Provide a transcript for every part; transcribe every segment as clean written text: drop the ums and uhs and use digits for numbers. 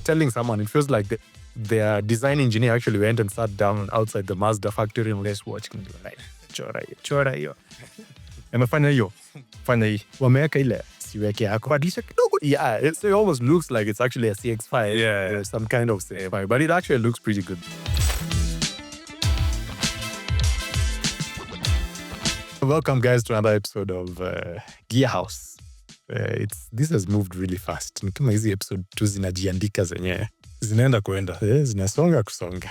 telling someone, it feels like their design engineer actually went and sat down outside the Mazda factory and was watching. Like, chora hiyo. Amefanya hiyo. Fanya hii. Wameweka ile siweke yako. Badilisha kidogo. Yeah, it almost looks like it's actually a CX-5. Yeah. Some kind of CX-5. But it actually looks pretty good. Welcome, guys, to another episode of Gearhaus. This has moved really fast. Ni kama hizi episode tu zinajiandika zenyewe. Zinaenda kuenda. Zinasonga kusonga.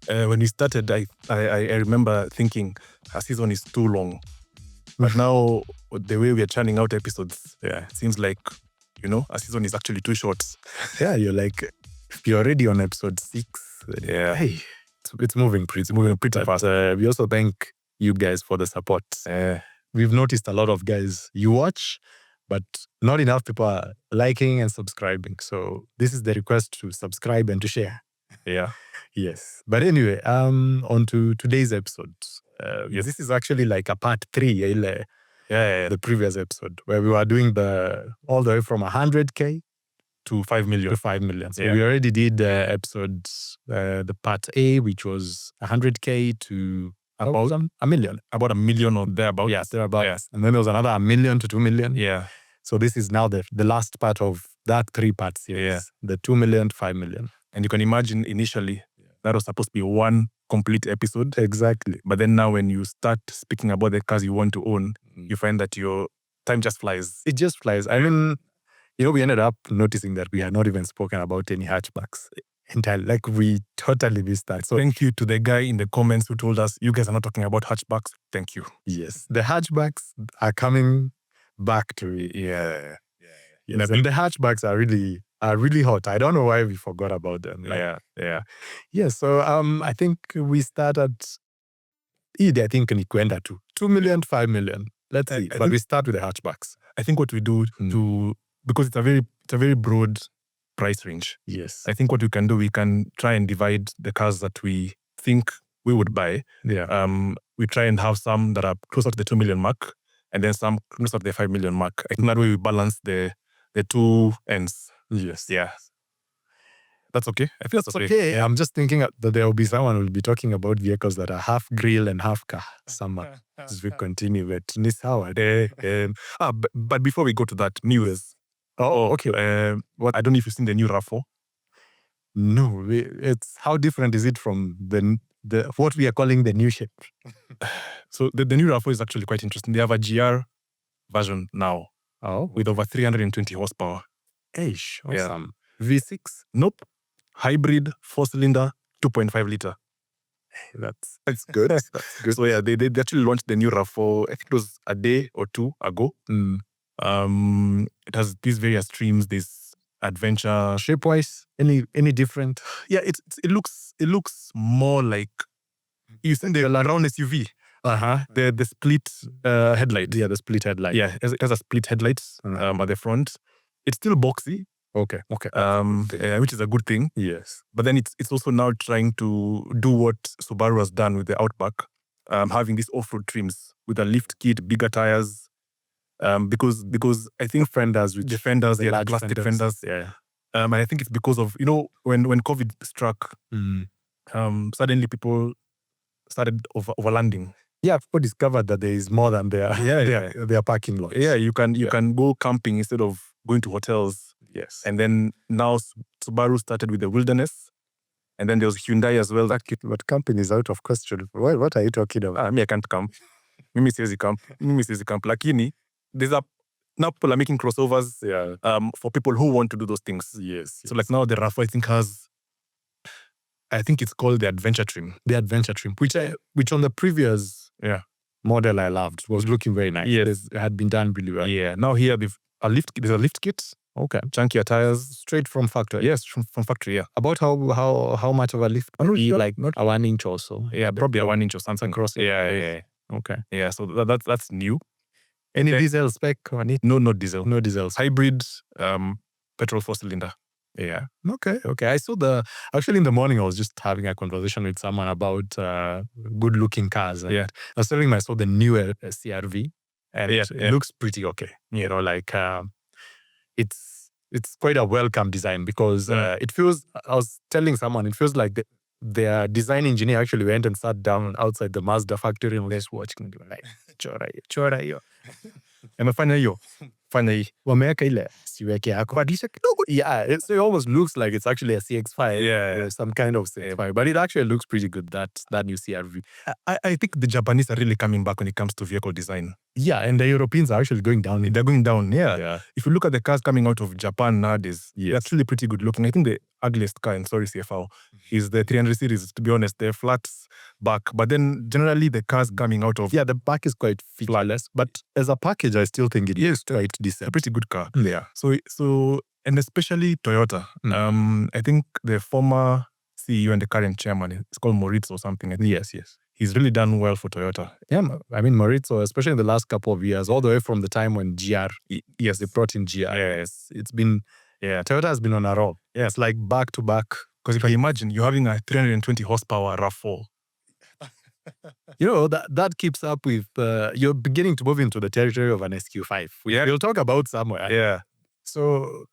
When we started, I remember thinking a season is too long. But now, the way we are churning out episodes, it seems like, a season is actually too short. Yeah, you're like, if you're already on episode 6, hey, it's moving pretty fast. We also thank you guys for the support. We've noticed a lot of guys, you watch, but not enough people are liking and subscribing. So this is the request to subscribe and to share. Yeah. Yes. But anyway, on to today's episode. Yes, this is actually like a part 3, the previous episode, where we were doing all the way from 100K to 5 million. So we already did the part A, which was 100K to about a million. About a million or thereabouts. Yes, thereabouts. Yes. And then there was another 1 million to 2 million. Yeah. So this is now the last part of that 3-part series. The 2 million to 5 million. And you can imagine initially that was supposed to be one complete episode. Exactly. But then now when you start speaking about the cars you want to own, you find that your time just flies. It just flies. I mean, we ended up noticing that we had not even spoken about any hatchbacks entirely. Like, we totally missed that. So thank you to the guy in the comments who told us, you guys are not talking about hatchbacks. Thank you. Yes. The hatchbacks are coming back to it. Yeah. Yes. And the hatchbacks are really hot. I don't know why we forgot about them. Yeah. So I think we started. I think ni kwenda to 2 million, 5 million. Let's see. But we start with the hatchbacks. I think what we do because it's a very broad price range. Yes. I think what we can do, we can try and divide the cars that we think we would buy. Yeah. We try and have some that are closer to the 2 million mark, and then some closer to the 5 million mark. I think that way we balance the two ends. Yes. Yeah. That's okay. I feel that's okay. Yeah, I'm just thinking that there will be someone who will be talking about vehicles that are half grill and half car. Summer as we continue with Nissawa. But before we go to that, news. Oh, okay. I don't know if you've seen the new RAV4. No, it's how different is it from the what we are calling the new shape? So the new RAV4 is actually quite interesting. They have a GR version now. Oh, with over 320 horsepower. Awesome. Yeah. V6? Nope. Hybrid, 4-cylinder, 2.5 liter. That's good. That's good. So yeah, they actually launched the new RAV4, I think it was a day or two ago. It has these various streams, this adventure. Shape-wise, any different? Yeah, it looks more like, you send the round SUV. The split headlight. Yeah, the split headlight. Yeah, it has a split headlights at the front. It's still boxy. Okay. Which is a good thing. Yes. But then it's also now trying to do what Subaru has done with the Outback, having these off-road trims with a lift kit, bigger tires. Because I think fenders, the plastic fenders. Yeah. And I think it's because of, when COVID struck, suddenly people started overlanding. Yeah, people discovered that there is more than their parking lots. Yeah, you can go camping instead of going to hotels. Yes. And then now Subaru started with the Wilderness. And then there was Hyundai as well. But camping is out of question. What are you talking about? Me, I can't camp. Mimi siwezi camp. Lakini, now people are making crossovers for people who want to do those things. Yes. So like now the RAV4 I think it's called the Adventure Trim. The Adventure Trim, which on the previous model I loved, was looking very nice. Yes. It had been done really well. Yeah. Now here there's a lift kit. Okay. Chunkier tires. Straight from factory. Yes, from factory, yeah. About how much of a lift? Like not a 1 inch or so. Yeah, probably a 1 inch or something. Across. Yeah. Okay. Yeah, so that's new. Any diesel spec on it? No diesel. No diesels. Hybrid, petrol 4-cylinder. Yeah. Okay. I saw actually in the morning I was just having a conversation with someone about good looking cars. Yeah. I was telling him I saw the newer CRV and it looks pretty okay. Like it's it's quite a welcome design because it feels. I was telling someone it feels like their design engineer actually went and sat down outside the Mazda factory and was just watching and doing like chora hiyo. Amefanya hiyo. Fanya hii. Wameweka ile siweke yako. Badilisha kidogo. Yeah, so it almost looks like it's actually a CX-5. Yeah. Some kind of CX-5. But it actually looks pretty good, that new CR-V. I think the Japanese are really coming back when it comes to vehicle design. Yeah, and the Europeans are actually going down. They're going down, Yeah. If you look at the cars coming out of Japan nowadays, they're actually pretty good looking. I think the ugliest car, and sorry CFL, is the 300 series, to be honest. They're flat back. But then generally the cars coming out of... Yeah, the back is quite featureless. But as a package, I still think it is quite decent. A pretty good car. Yeah. So and especially Toyota. I think the former CEO and the current chairman, it's called Moritz or something. Yes. He's really done well for Toyota. Yeah, I mean, Maurizio, especially in the last couple of years, all the way from the time when they brought in GR. Yes. It's been, Toyota has been on a roll. Yeah, it's like back to back. Because if I imagine you're having a 320 horsepower RAV4. That keeps up with, you're beginning to move into the territory of an SQ5. We'll talk about somewhere. Yeah. So,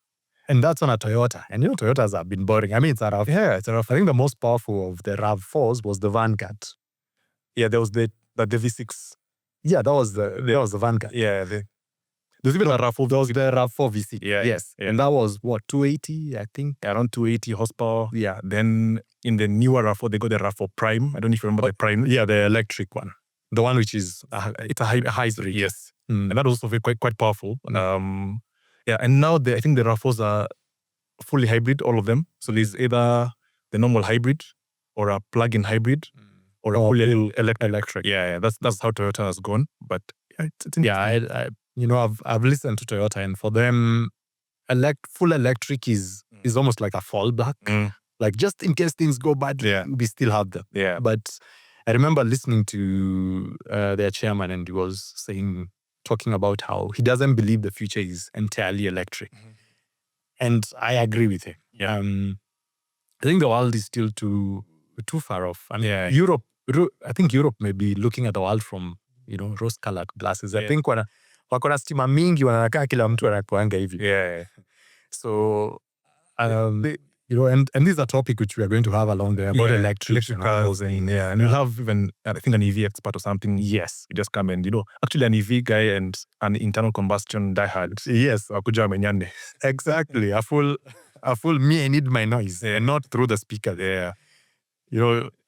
and that's on a Toyota. And Toyotas have been boring. I mean, it's a RAV. Yeah, it's a RAV. I think the most powerful of the RAV4s was the Vanguard. Yeah, there was the V6. Yeah, that was the Vanguard. Yeah, there's even a RAV4. That was the RAV4 V6. Yeah. Yes. Yeah. And that was, 280, I think? Around 280 horsepower. Yeah. Then in the newer RAV4, they got the RAV4 Prime. I don't know if you remember the Prime. Yeah, the electric one. The one which is, it's a hybrid. Yes. And that was also quite powerful. Yeah, and now I think the RAV4s are fully hybrid, all of them. So there's either the normal hybrid or a plug-in hybrid. Or a fully electric. Yeah, that's how Toyota has gone. But it's I've listened to Toyota, and for them, full electric is almost like a fallback. Like just in case things go bad, we still have them. Yeah. But I remember listening to their chairman, and he was talking about how he doesn't believe the future is entirely electric, and I agree with him. Yeah. I think the world is still too far off. I mean, Europe. I think Europe may be looking at the world from, rose-colored glasses. I think wako na stima mingi, wanakaa kila mtu anakuanga hivi. Yeah. So, and this is a topic which we are going to have along there about electric cars. And we'll have even, I think, an EV expert or something. Yes. You just come and, actually an EV guy and an internal combustion diehard. Yes. Wakuja menyane. Exactly. A full me, I need my noise. And not through the speaker. Yeah.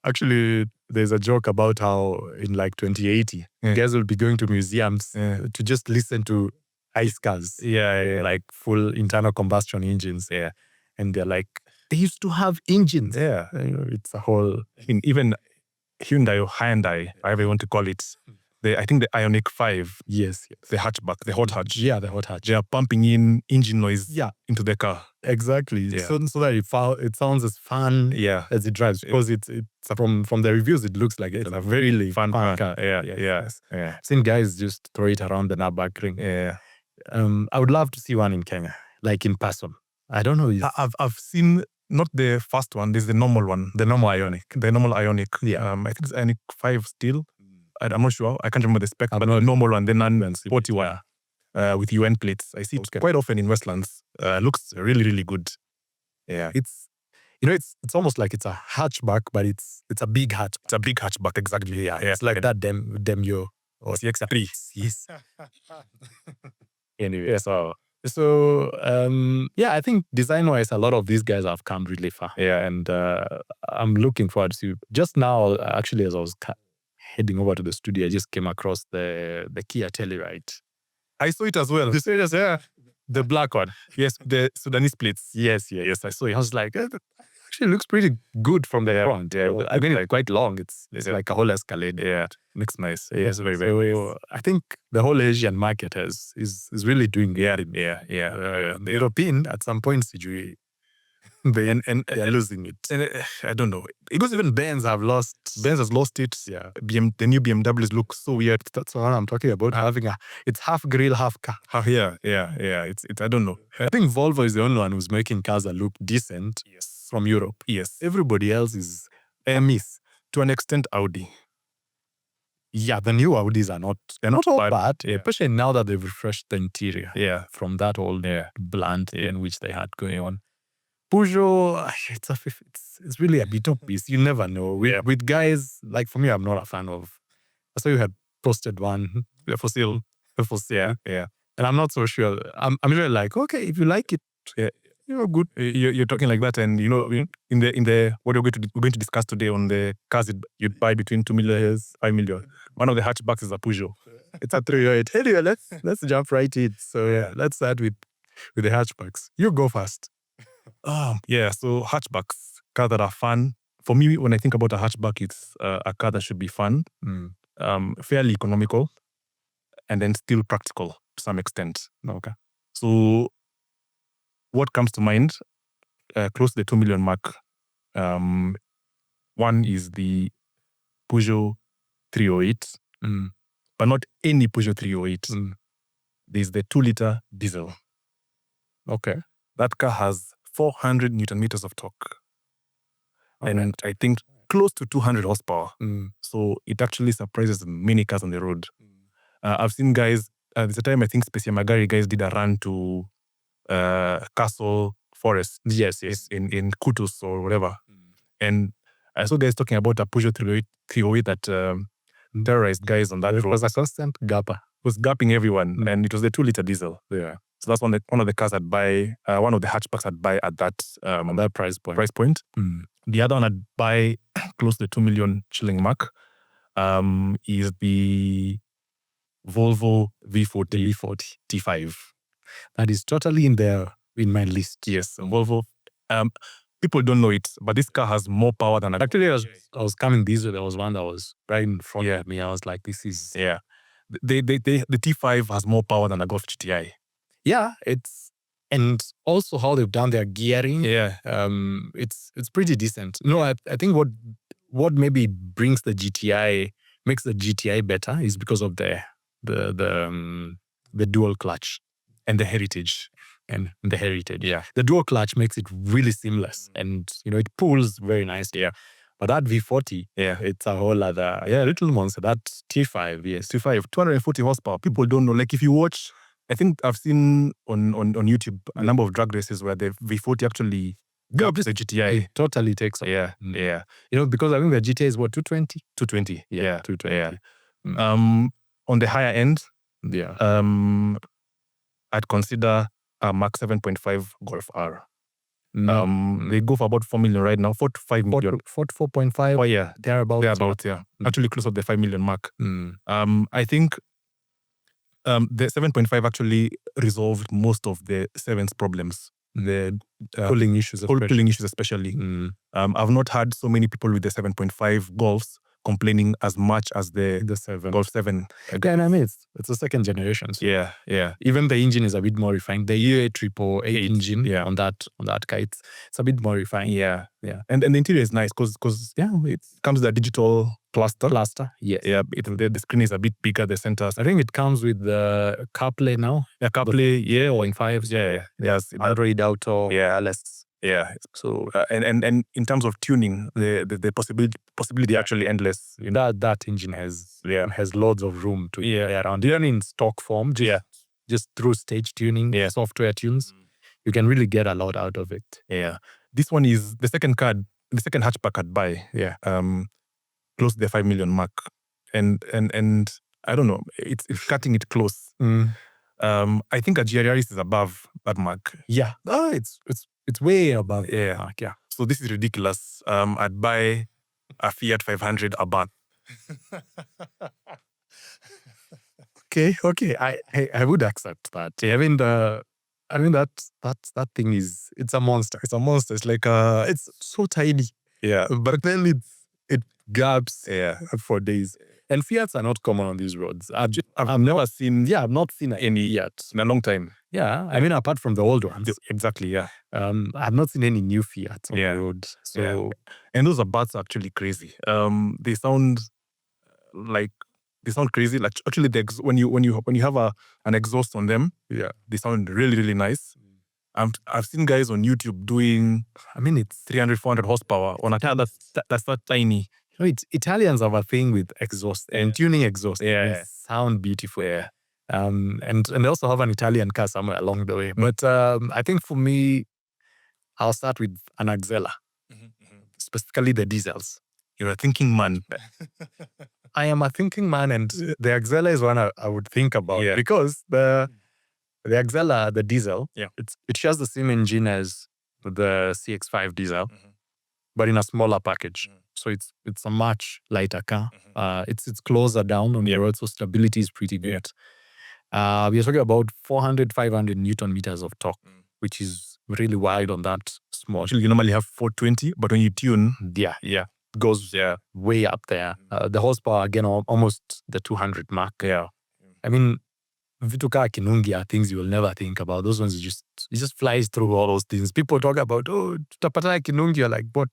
Actually, there's a joke about how in like 2080, guys will be going to museums to just listen to ice cars. Yeah. Like full internal combustion engines. Yeah. And they're like, they used to have engines. Yeah. It's a whole... Even Hyundai or Hyundai, however you want to call it, I think the Ioniq 5, yes, the hatchback, the hot hatch. Yeah, the hot hatch. They are pumping in engine noise into the car. Exactly. Yeah. So that it sounds as fun as it drives. Because it's from the reviews, it looks like it's a very really fun car. Yeah. I've seen guys just throw it around the Nürburgring. Yeah. I would love to see one in Kenya, like in person. I don't know. I've seen, not the first one, there's the normal one. The normal Ioniq. The normal Ioniq. Yeah. I think it's Ioniq 5 still. I'm not sure. I can't remember the spec, but normal one, then sporty one with UN plates. I see it quite often in Westlands. Looks really, really good. Yeah. It's almost like it's a hatchback, but it's a big hatch. It's a big hatchback, exactly. Yeah. It's like that Demio or CX-3. Yes. Anyway, so I think design-wise, a lot of these guys have come really far. Yeah, and I'm looking forward to. Just now, actually, as I was heading over to the studio, I just came across the Kia Telluride. I saw it as well. You saw it as the black one. Yes, the Sudanese plates. Yes, I saw it. I was like, actually looks pretty good from the front. Yeah, I mean, it's quite long. It's like a whole Escalade. Yeah, looks nice. Yes, very, very. So, I think the whole Asian market is really doing good. Yeah. The European, at some point, and they're losing it. And I don't know. Because even Benz has lost it. Yeah. The new BMWs look so weird. That's what I'm talking about. Having it's half grill, half car. Yeah. It's I don't know. I think Volvo is the only one who's making cars that look decent. Yes. From Europe. Yes. Everybody else is miss. To an extent, Audi. Yeah, the new Audis they're not all bad, yeah. especially now that they've refreshed the interior. Yeah. From that old bland in which they had going on. Peugeot, it's really a bit of beast. You never know. With guys, like for me, I'm not a fan of. I saw you had posted one for sale. Yeah. And I'm not so sure. I'm really like, okay, if you like it, good. You're talking like that, and in the what we're going to discuss today on the cars you'd buy between 2 million, 5 million. One of the hatchbacks is a Peugeot. It's a 308. Anyway, let's jump right in. So let's start with the hatchbacks. You go first. So hatchbacks, cars that are fun. For me, when I think about a hatchback, it's a car that should be fun, fairly economical, and then still practical to some extent. Okay. So what comes to mind, close to the 2 million mark, one is the Peugeot 308, but not any Peugeot 308. There's the 2-liter diesel. Okay. That car has 400 Newton meters of torque. And I think close to 200 horsepower. So it actually surprises many cars on the road. I've seen guys, there's a time I think Specia Magari guys did a run to Castle Forest. Yes. In Kutus or whatever. And I saw guys talking about a Peugeot 308 that terrorized guys on that road. It was a constant gapper. It was gapping everyone. And it was the 2-liter diesel. Yeah. So that's one of the cars I'd buy, one of the hatchbacks I'd buy at that price point. The other one I'd buy close to the 2 million shilling mark is the Volvo V40 T5. That is totally in my list. Yes, Volvo. People don't know it, but this car has more power than actually. I was coming this way. There was one that was right in front of me. I was like, this is the T5 has more power than a Golf GTI. Yeah, and also how they've done their gearing. Yeah, it's pretty decent. No, I think what maybe makes the GTI better is because of the dual clutch and the heritage. Yeah, the dual clutch makes it really seamless, and it pulls very nicely. Yeah, but that V40, it's a whole other little monster. That T5, T5, 240 horsepower. People don't know. Like if you watch, I think I've seen on YouTube a number of drag races where the V40 actually gaps the GTI. It totally takes off. Yeah. Because I think the GTI is what, 220? 220. Yeah, 220. Yeah. On the higher end, I'd consider a Mach 7.5 Golf R. They go for about 4 million right now, 4 to 5 million. 4.5. Oh yeah, thereabouts. Yeah. Actually close to the 5 million mark. I think the 7.5 actually resolved most of the 7's problems. The pulling issues, especially. I've not had so many people with the 7.5 Golfs complaining as much as the 7. Golf 7. Again, I mean, it's a second generation. So yeah. Even the engine is a bit more refined. The EA888 engine on that car, it's a bit more refined. Yeah. And the interior is nice because it comes with a digital cluster. Yes. Yeah. The screen is a bit bigger. The center. I think it comes with the CarPlay now. Yeah, CarPlay. Or in 5s. Yeah. Yes. Android Auto. Yeah. LS. Yeah. So and in terms of tuning, the possibility actually endless. That engine has loads of room to play around. Even in stock form, just through stage tuning, software tunes, you can really get a lot out of it. Yeah. This one is the second hatchback I'd buy. Yeah. Close to the 5 million mark, and I don't know, it's cutting it close. I think a GRS is above that mark. Yeah. It's way above. Yeah. So this is ridiculous. I'd buy a Fiat 500 Abarth. Okay. I would accept that. I mean that thing it's a monster. It's like it's so tiny. Yeah. But then it gaps for days. And Fiats are not common on these roads. I've never seen. Yeah, I've not seen any yet in a long time. Yeah, I mean, apart from the old ones. Exactly. Yeah. I've not seen any new Fiats on the road. So, and those Abarths are actually crazy. They sound crazy. Like actually, when you have an exhaust on them, they sound really, really nice. I've seen guys on YouTube doing. I mean, it's 300-400 horsepower on a car that's that tiny. Italians have a thing with exhaust and tuning exhaust. They sound beautiful. And they also have an Italian car somewhere along the way. But I think for me, I'll start with an Axela, specifically the diesels. You're a thinking man. I am a thinking man, and the Axela is one I would think about because the Axela, the diesel, it shares the same engine as the CX-5 diesel, but in a smaller package. So it's a much lighter car. It's closer down on the road, so stability is pretty good. We are talking about 400, 500 Newton meters of torque, which is really wide on that small. Actually, you normally have 420, but when you tune, it goes way up there. The horsepower, again, almost the 200 mark. I mean, vitu kaa Kinungi are things you will never think about. Those ones, it just flies through all those things. People talk about, tutapata Kinungi, you're like, what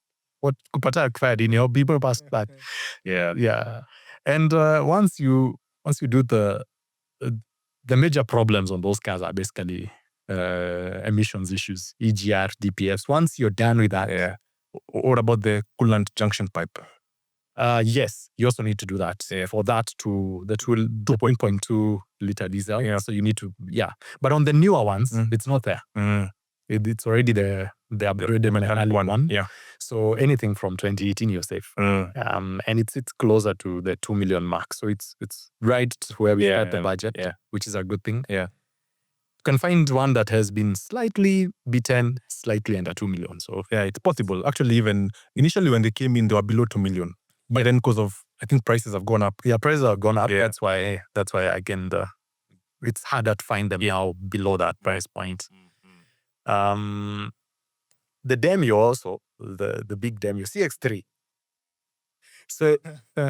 kupata kfadini? People pass that. And once you do the major problems on those cars are basically emissions issues, EGR, DPFs. Once you're done with that, what about the coolant junction pipe? Yes, you also need to do that. For that the 2.2 liter diesel. So you need to, But on the newer ones, it's not there. It's already the upgraded one. So anything from 2018, you're safe. And it's closer to the 2 million mark. So it's right where we at the budget, which is a good thing. You can find one that has been slightly beaten, slightly under 2 million. So it's possible. Actually, even initially when they came in, they were below 2 million. But then because of, I think prices have gone up. Prices have gone up. That's why again, it's harder to find them now below that price point. The Demio also, the big Demio, CX-3. So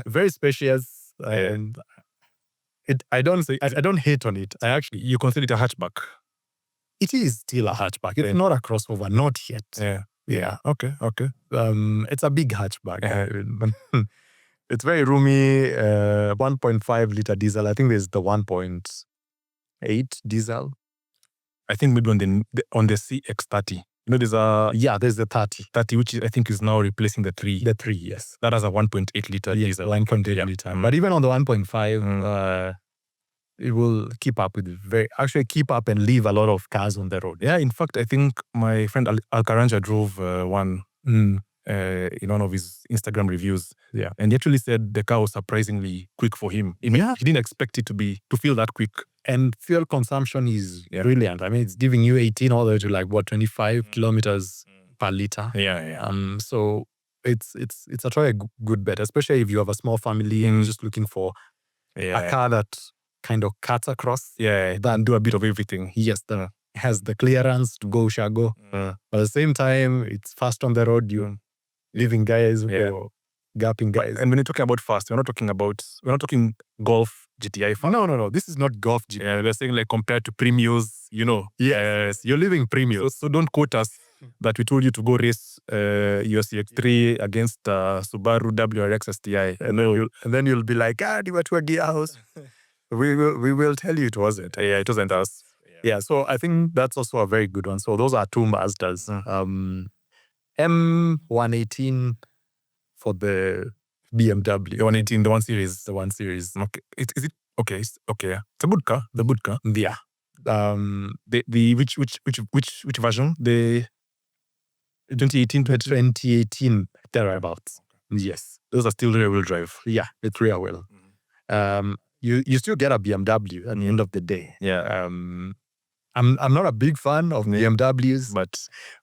very spacious, and I don't hate on it. You consider it a hatchback? It is still a hatchback. It's not a crossover, not yet. Okay. It's a big hatchback. It's very roomy. 1.5 liter diesel. I think there's the 1.8 diesel. I think maybe on the CX-30. There's the 30, which I think is now replacing the 3. The 3, yes. That has a 1.8 liter diesel. 1.8 liter. But even on the 1.5, it will keep up and leave a lot of cars on the road. In fact, I think my friend Alcaranja drove one in one of his Instagram reviews. And he actually said the car was surprisingly quick for him. He didn't expect it to feel that quick. And fuel consumption is brilliant. I mean, it's giving you 18 all the way to 25 kilometers per liter. So it's a totally good bet, especially if you have a small family and you're just looking for a car that kind of cuts across. Then do a bit of everything. Yes, that has the clearance to go shago. But at the same time, it's fast on the road. You're leaving guys, or gapping guys. And when you're talking about fast, we're not talking Golf GTI fast. No. This is not Golf GTI. We're saying compared to Premios, Yes, you're leaving Premios. So don't quote us that we told you to go race your CX-3 against Subaru WRX STI. And then you'll be like, you were to a Gearhaus. We will tell you it wasn't. It wasn't us. So I think that's also a very good one. So those are two Mazdas. M118 for the BMW. The 118, the 1 Series. The 1 Series. Okay. Is it? Okay. It's a good car. The good car. Yeah. Which version? The 2018? 2018 thereabouts. Yes. Those are still rear-wheel drive. Yeah, it's rear-wheel. You still get a BMW at the end of the day. I'm not a big fan of BMWs,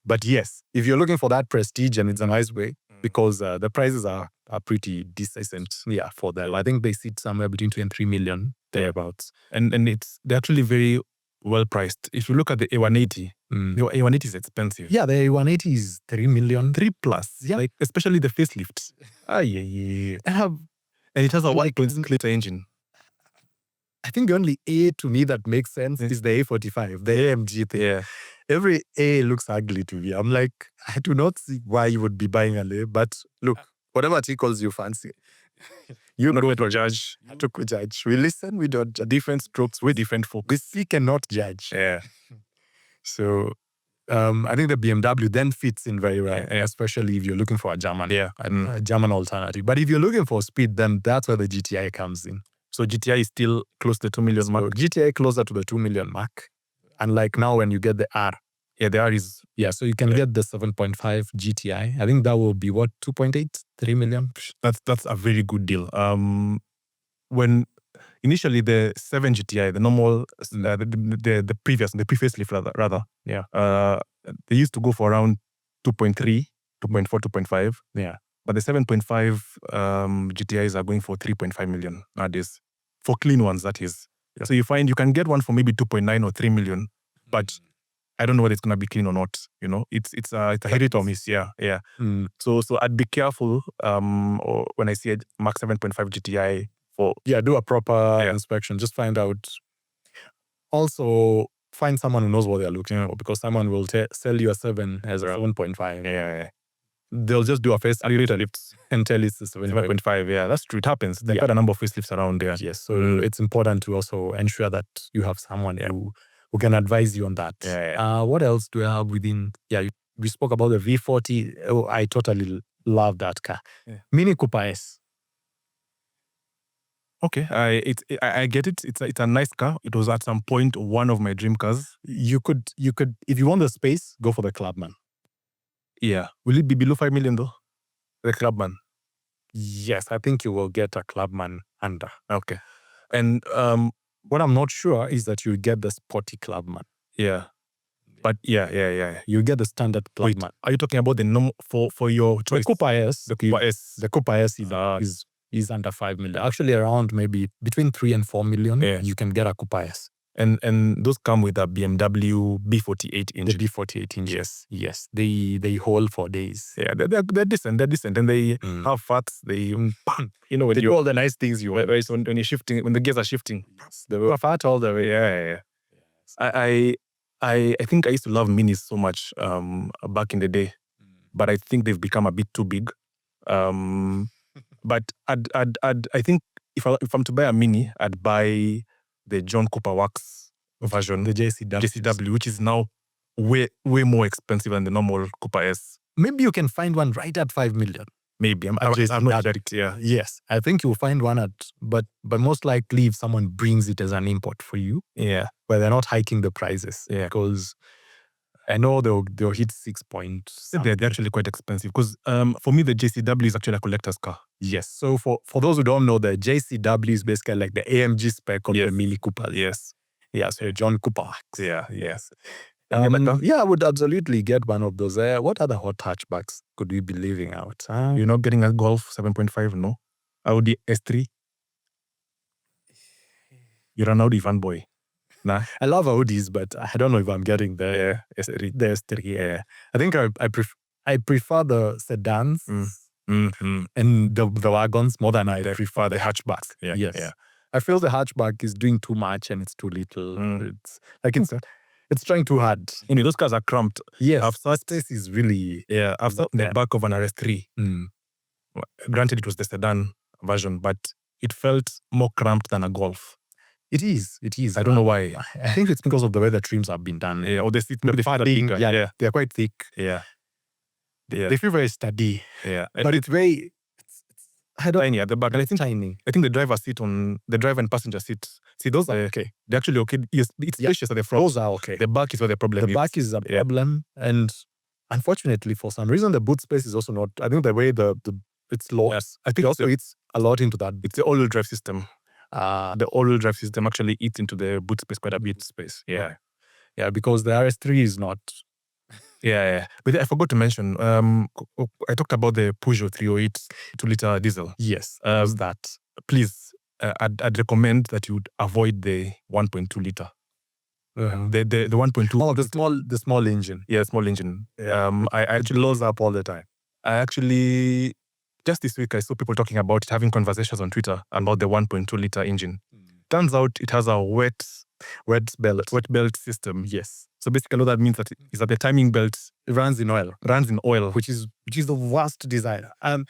but yes, if you're looking for that prestige and it's a nice way, because the prices are pretty decent. For them. I think they sit somewhere between 2 and 3 million thereabouts. And they're actually very well priced. If you look at the A180, the A180 is expensive. The A180 is 3 million. 3 plus. Especially the facelift. And it has a 1.6 liter engine. I think the only A to me that makes sense is the A45, the AMG thing. Every A looks ugly to me. I'm like, I do not see why you would be buying an A, but look, whatever tickles you fancy. You're not going to judge. To judge. We listen, we don't. Different strokes with different folks. We see cannot judge. Yeah. So I think the BMW then fits in very well, especially if you're looking for a German, a German alternative. But if you're looking for speed, then that's where the GTI comes in. So GTI is still close to the 2 million mark. GTI closer to the 2 million mark. And like now when you get the R. Yeah, the R is... Yeah, so you can get the 7.5 GTI. I think that will be what, 2.8, 3 million? That's a very good deal. When initially the 7 GTI, the normal, the previous facelift rather, they used to go for around 2.3, 2.4, 2.5. Yeah. But the 7.5 GTIs are going for 3.5 million nowadays. For clean ones, that is. Yeah. So you find you can get one for maybe 2.9 or 3 million, but I don't know whether it's going to be clean or not. You know, it's a hit or miss. Yeah. So I'd be careful or when I see a Mark 7.5 GTI for... Yeah, do a proper inspection. Just find out. Also, find someone who knows what they're looking for, because someone will sell you a 7 as a 7.5. Yeah. They'll just do a face lifts and tell it's a 7.5. Yeah, that's true. It happens. There are quite a number of facelifts around there. Yes, so it's important to also ensure that you have someone who can advise you on that. What else do I have within? Yeah, we spoke about the V40. Oh, I totally love that car. Mini Cooper S. Okay, I get it. It's a nice car. It was at some point one of my dream cars. You could if you want the space, go for the Clubman. Yeah. Will it be below 5 million though? The Clubman? Yes, I think you will get a Clubman under. Okay. And what I'm not sure is that you get the sporty Clubman. Yeah. But yeah. You get the standard Clubman. Wait, are you talking about the normal for your choice? The Cooper S. The Cooper S. The Cooper S is under 5 million. Actually, around maybe between 3 and 4 million, you can get a Cooper S. And those come with a BMW B48 engine. The B48 engine. Yes. They hold for days. Yeah, they're decent. And they have fats. They when they do all the nice things you want. When you're shifting, when the gears are shifting, they were fat all the way. Yeah. I think I used to love minis so much back in the day, but I think they've become a bit too big. But I think if I'm to buy a mini, I'd buy the John Cooper Works version, the JCW, which is now way more expensive than the normal Cooper S. Maybe you can find one right at 5 million. Maybe I'm not direct. Yeah. Yes, I think you'll find one at, but most likely if someone brings it as an import for you, where they're not hiking the prices, because I know they'll hit 6 points. They're actually quite expensive because for me the JCW is actually a collector's car. Yes. So for those who don't know, the JCW is basically like the AMG spec of the Mini Cooper. Yes. Yeah. So John Cooper. Yeah. Yes. I would absolutely get one of those. What other hot hatchbacks could we be leaving out? You're not getting a Golf 7.5, no? Audi S3. You're an Audi fanboy. Nah. I love Audis, but I don't know if I'm getting the S3. I think I prefer the sedans and the wagons more than I prefer the hatchbacks. Yeah. I feel the hatchback is doing too much and it's too little. It's trying too hard. Those cars are cramped. Yes. Space is really... Yeah, I've sat in the back of an RS3. Granted, it was the sedan version, but it felt more cramped than a Golf. It is. I don't know why. I think it's because of the way the trims have been done. Yeah, or the seats. They're quite thick. Yeah. They feel very steady. Yeah. But it's very... tiny at the back. And I think the driver's seat the driver and passenger seat. See, those are okay. They're actually okay. Yes, it's spacious at the front. Those are okay. The back is where the problem is. The back is a problem. And unfortunately, for some reason, the boot space is also not... I think the way it's low. Yes. I think also it's a lot into that. It's the all-wheel drive system. The all-wheel drive system actually eats into the boot space quite a bit. Yeah, because the RS3 is not... Yeah. But I forgot to mention, I talked about the Peugeot 308 2-liter diesel. Yes, that. Please, I'd recommend that you would avoid the 1.2 liter. The 1.2. Oh, the small engine. Yeah, small engine. I actually blows up all the time. I actually... Just this week, I saw people talking about it, having conversations on Twitter about the 1.2 liter engine. Turns out it has a wet belt system. Yes. So basically, what that means is that the timing belt runs in oil, which is the worst design. And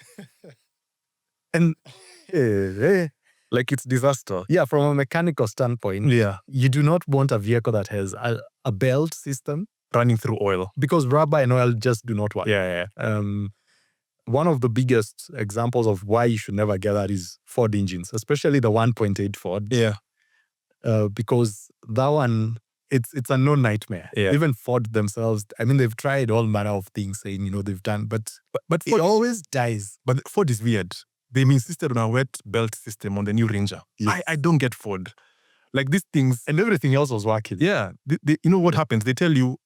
like it's disaster. Yeah, from a mechanical standpoint. Yeah, you do not want a vehicle that has a belt system running through oil. Because rubber and oil just do not work. Yeah. One of the biggest examples of why you should never get that is Ford engines, especially the 1.8 Ford. Yeah. Because that one, it's a no nightmare. Yeah. Even Ford themselves, I mean, they've tried all manner of things saying, you know, they've done, but But it Ford, always dies. but Ford is weird. They insisted on a wet belt system on the new Ranger. Yes. I don't get Ford. Like these things. And everything else was working. Yeah. You know what happens? They tell you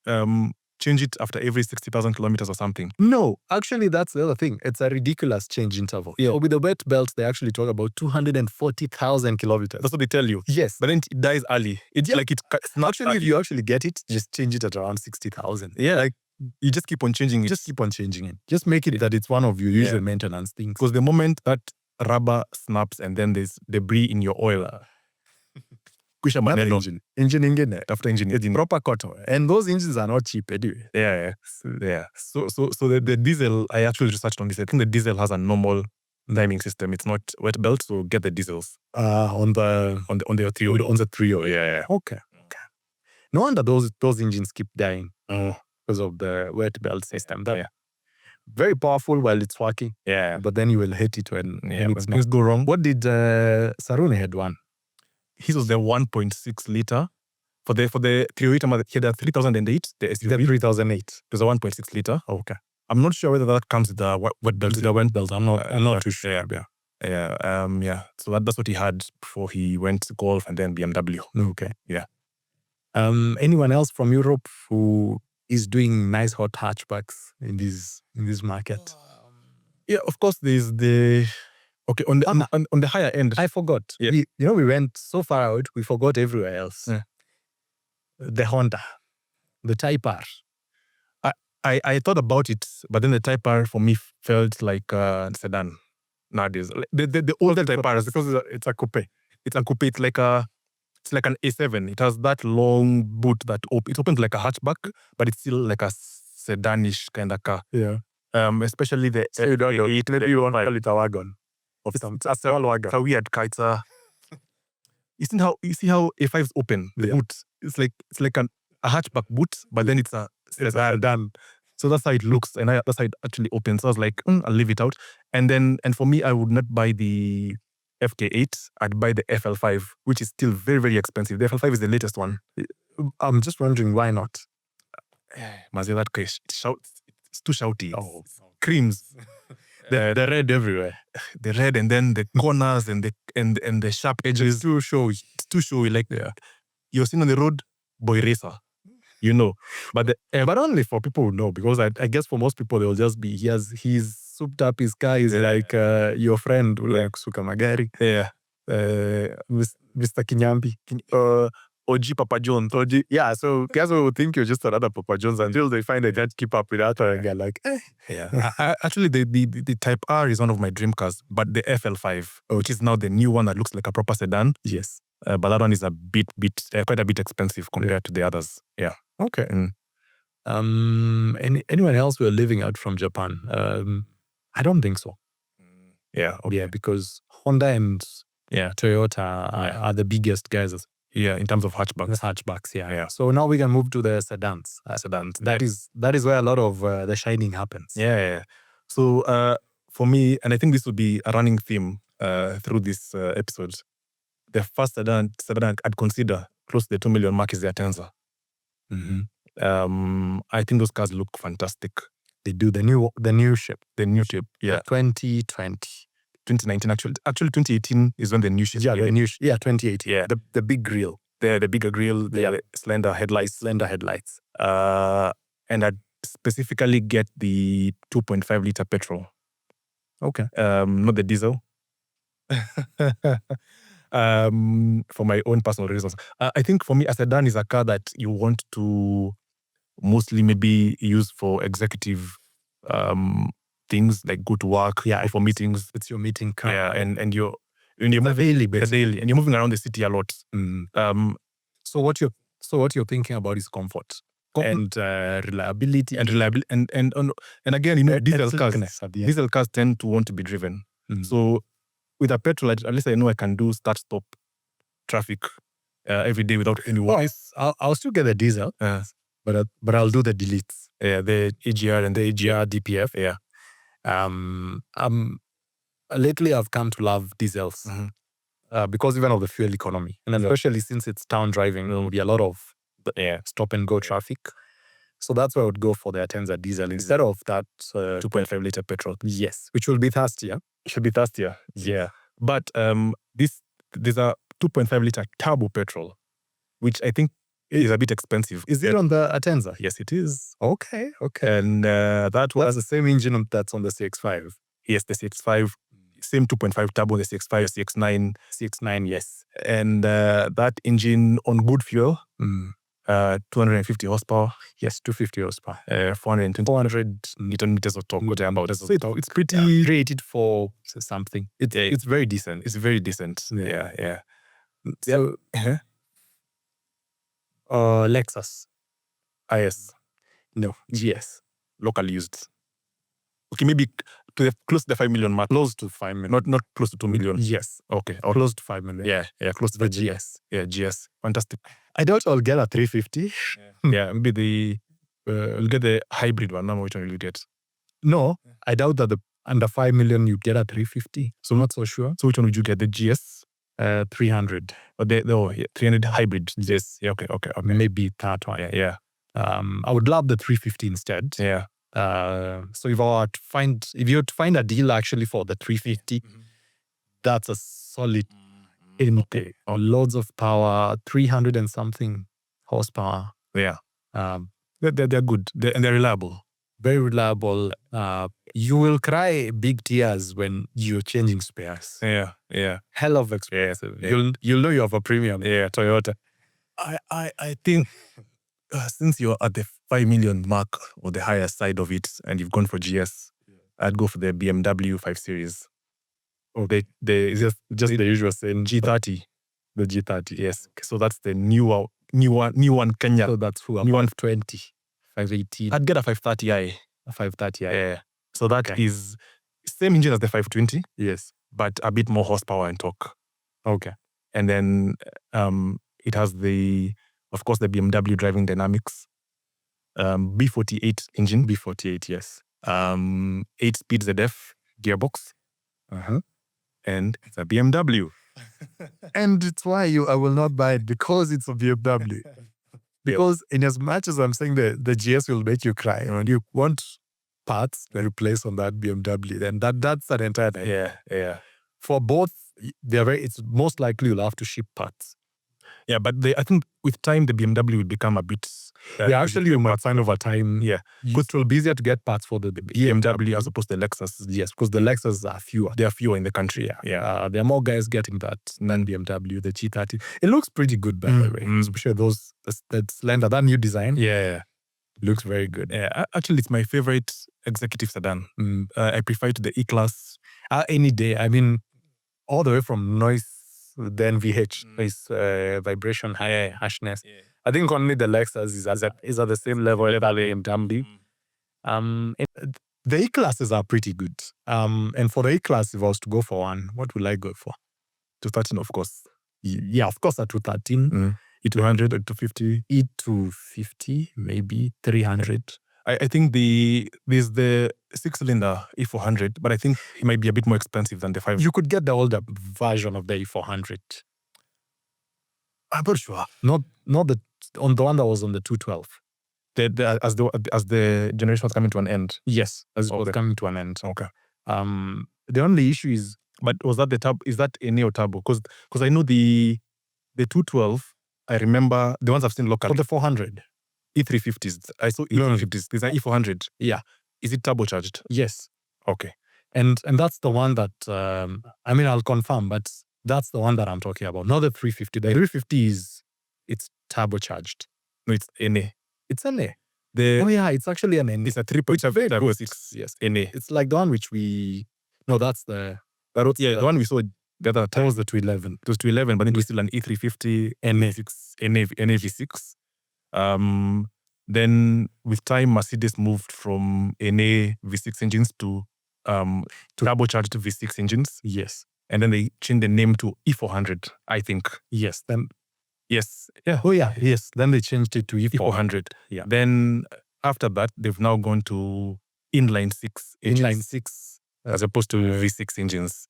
change it after every 60,000 kilometers or something. No, actually, that's the other thing. It's a ridiculous change interval. Yeah. So with the wet belt, they actually talk about 240,000 kilometers. That's what they tell you. Yes. But then it dies early. It's Yeah. like it's not Actually, if you actually get it, just change it at around 60,000. Yeah. Like you just keep on changing it. Just keep on changing it. Just make it that it's one of your usual maintenance things. Because the moment that rubber snaps and then there's debris in your oil, Kusha maneno. Engine ingine. After engine. Proper cotton. And those engines are not cheap anyway. Yeah. So the diesel, I actually researched on this. I think the diesel has a normal timing system. It's not wet belt, so get the diesels. On the 3.0. On the 3.0. Yeah. Okay. No wonder those engines keep dying because of the wet belt system. Very powerful while it's working. Yeah. But then you will hate it when it's things go wrong. What did Sarune had one? His was the 1.6 liter. For the 308, he had a 3008, the SUV. The 3008. It was a 1.6 liter. Okay. I'm not sure whether that comes with the wet belt. The wet belt. I'm not too sure. Yeah. So that's what he had before he went to Golf and then BMW. Okay. Yeah. Anyone else from Europe who is doing nice hot hatchbacks in this market? Yeah, of course. There's the on the higher end. I forgot. Yeah. We went so far out, we forgot everywhere else. Yeah. The Honda, the Type R. I thought about it, but then the Type R for me felt like a sedan nowadays. The older Type R, because it's a coupe. It's a coupe. It's like an A7. It has that long boot that it opens like a hatchback, but it's still like a sedanish kind of car. Yeah. Especially the Maybe you want to call it a wagon. It's a small wagon. It's a weird car. It's a. You see how A5s open the boot. It's like a hatchback boot, but then it's a sedan. So that's how it looks, and that's how it actually opens. So I was like, I'll leave it out. And for me, I would not buy the FK8. I'd buy the FL5, which is still very, very expensive. The FL5 is the latest one. I'm just wondering why not. Mazia, that car, it's too shouty. Oh, creams. The red everywhere. The red, and then the corners and the sharp edges. It's too showy. It's too showy. Like you're seen on the road, boy racer. You know, but only for people who know, because I guess for most people they'll just be he's souped up his car. He's like your friend like Suka Magari. Yeah. Mr. Kinyambi. OG Papa Jones. Yeah, so guys will think you're just another Papa Jones until they find they can't keep up with that and they're like, Yeah. Actually, the Type R is one of my dream cars, but the FL5, which is now the new one that looks like a proper sedan. Yes. But that one is quite a bit expensive compared to the others. Yeah. Okay. Anyone else who are living out from Japan? I don't think so. Yeah. Okay. Yeah, because Honda and Toyota are the biggest guys. Yeah, in terms of hatchbacks. Hatchbacks, yeah. So now we can move to the sedans. That is where a lot of the shining happens. Yeah. So for me, and I think this will be a running theme through this episode, the first sedan I'd consider close to the 2 million mark is the Atenza. Mm-hmm. I think those cars look fantastic. They do the new shape. Yeah. 2020. 2019 actually 2018 is when the new shape. Yeah, 2018. Yeah. The big grille. The bigger grille, the slender headlights. And I'd specifically get the 2.5 liter petrol. Okay. Not the diesel. For my own personal reasons. I think for me, a sedan is a car that you want to mostly maybe use for executive things, like go to work, for meetings. It's your meeting car. Yeah, and you're moving daily, and you're moving around the city a lot. So what you're thinking about is comfort and reliability and again, diesel cars tend to want to be driven. So with a petrol, at least I know I can do start-stop traffic every day without any work. I'll still get the diesel. but I'll do the deletes. Yeah, the AGR and the AGR. DPF. Yeah. Lately I've come to love diesels because even of the fuel economy, and especially since it's town driving, there will be a lot of stop and go traffic. So that's why I would go for the Atenza diesel instead of that 2.5 liter petrol. Yes, which will be thirstier. It should be thirstier. Yeah. But there's a 2.5 liter turbo petrol, which I think is a bit expensive. Is it on the Atenza? Yes, it is. Okay. And that was the same engine that's on the CX-5. Yes, the CX-5, same 2.5 turbo, the CX-5, CX-9. CX-9, yes. And that engine on good fuel, 250 horsepower. Yes, 250 horsepower. 400 Newton meters of torque. So it's pretty rated for something. It's very decent. It's very decent. Yeah. So, Lexus. IS. No, GS. Locally used. Okay, maybe close to the 5 million mark. Close to 5 million. Not close to 2 million. Yes. Okay. Close to 5 million. Yeah, close to the GS. Yeah, GS. Fantastic. I doubt I'll get a 350. Yeah, maybe we'll get the hybrid one. Now which one will you get? No, I doubt that under 5 million you get a 350. So I'm not so sure. So which one would you get? The GS? 300. Or 300 hybrid. Yes. Yeah, okay. Maybe that one. Yeah. I would love the 350 instead. Yeah. So if you were to find a deal actually for the 350, that's a solid intake. Loads of power, 300 and something horsepower. Yeah. They're good. And they're reliable. Very reliable. You will cry big tears when you're changing spares. Yeah. Hell of expensive. Yeah. You'll know you have a premium. Yeah, Toyota. I think since you're at the 5 million mark or the higher side of it and you've gone for GS, I'd go for the BMW 5 Series. Oh, just the usual saying G30. The G30. Yes. So that's the new one Kenya. So that's who? New 520, 518. I'd get a 530i. A 530i. Yeah. So that is same engine as the 520. Yes. But a bit more horsepower and torque. Okay. And then it has of course, the BMW driving dynamics. B48 engine. B48, yes. 8-speed ZF gearbox. And it's a BMW. And it's why I will not buy it, because it's a BMW. Because in as much as I'm saying the GS will make you cry, when you want parts to replace on that BMW, then that's an entire thing. Yeah. For both, it's most likely you'll have to ship parts. Yeah, but I think with time, the BMW will become a bit... actually, you might find over time. Yeah. Because it will be easier to get parts for the BMW as opposed to the Lexus. Yes, because the Lexus are fewer. They are fewer in the country, yeah. There are more guys getting that than BMW, the G30. It looks pretty good, by the way. Especially that slender, that new design. Yeah. Looks very good. Yeah, actually, it's my favorite executive sedan. I prefer it to the E-Class. Any day. I mean, all the way from noise, the NVH, noise, vibration, harshness. Yeah. I think only the Lexus is at the same level as the BMW. The E-Classes are pretty good. And for the E-Class, if I was to go for one, what will I go for? 213, of course. Yeah, of course, a 213. E200 or 250. E250, maybe 300. I think there's the 6-cylinder E400, but I think it might be a bit more expensive than the 5. You could get the older version of the E400. I'm not sure. Not the one that was on the 212. As the generation was coming to an end. Yes, as it was coming to an end. Okay. The only issue is, but was that the turbo? Is that a neo turbo? Because I know the 212. I remember the ones I've seen locally. For the 400. E350s. I saw E350s. There's an E400. Yeah. Is it turbocharged? Yes. Okay. And that's the one that, I'll confirm, but that's the one that I'm talking about. Not the 350. The 350 it's turbocharged. No, it's NA. It's NA. It's actually an NA. It's a 3.5 turbo 6. Yes. NA. It's like the one which that's the... the one we saw the other time. That was the 211. It was 211, but then it was still an E350 NA V6. Then with time, Mercedes moved from NA V6 engines to turbocharged V6 engines. Yes. And then they changed the name to E400, I think. Yes. Then Yes. Yeah. Oh yeah, yes. Then they changed it to E400. Yeah. Then after that, they've now gone to inline 6 engines, Inline 6. as opposed to V6 engines.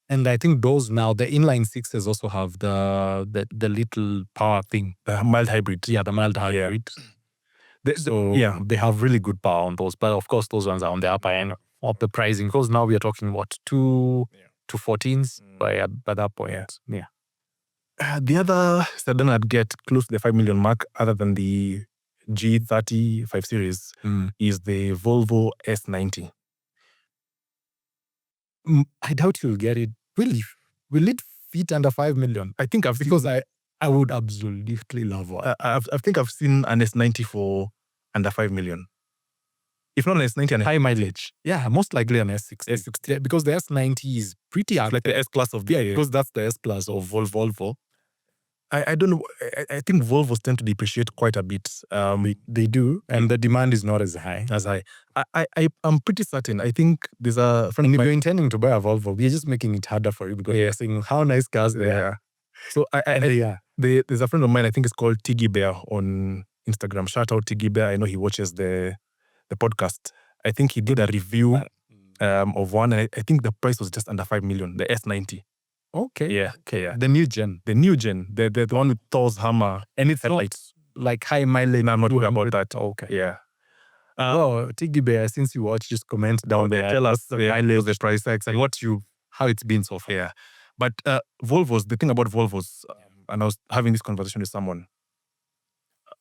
And I think those now, the inline 6s also have the little power thing. The mild hybrid. Yeah, the mild hybrid. Yeah. They have really good power on those. But of course, those ones are on the upper end of the pricing. Because now we are talking, what, 214s by that point. Yeah. The other sedan I'd get close to the 5 million mark, other than the G30 5 Series, is the Volvo S90. I doubt you'll get it. Will it fit under 5 million? I think I would absolutely love one. I think I've seen an S90 for under 5 million. If not an S90 and high mileage. Yeah, most likely an S60. S60. Because the S90 is pretty like the S Plus of because that's the S Plus of Volvo. I don't know. I think Volvos tend to depreciate quite a bit. They do, and the demand is not as high. I'm pretty certain. I think there's a friend. And if you're intending to buy a Volvo, we're just making it harder for you because you're saying how nice cars they are. So there's a friend of mine. I think it's called Tiggy Bear on Instagram. Shout out Tiggy Bear. I know he watches the podcast. I think he did a review of one, and I think the price was just under 5 million. The S90. Okay. Yeah. The new gen. The one with Thor's hammer. And it's headlights. Like high mileage. No, I'm not worried about that. Okay. Yeah. Tiggy Bear, since you watch, just comment down there. Tell us the mileage, the price tags, and how it's been so far. Yeah. But Volvos, the thing about Volvos, and I was having this conversation with someone,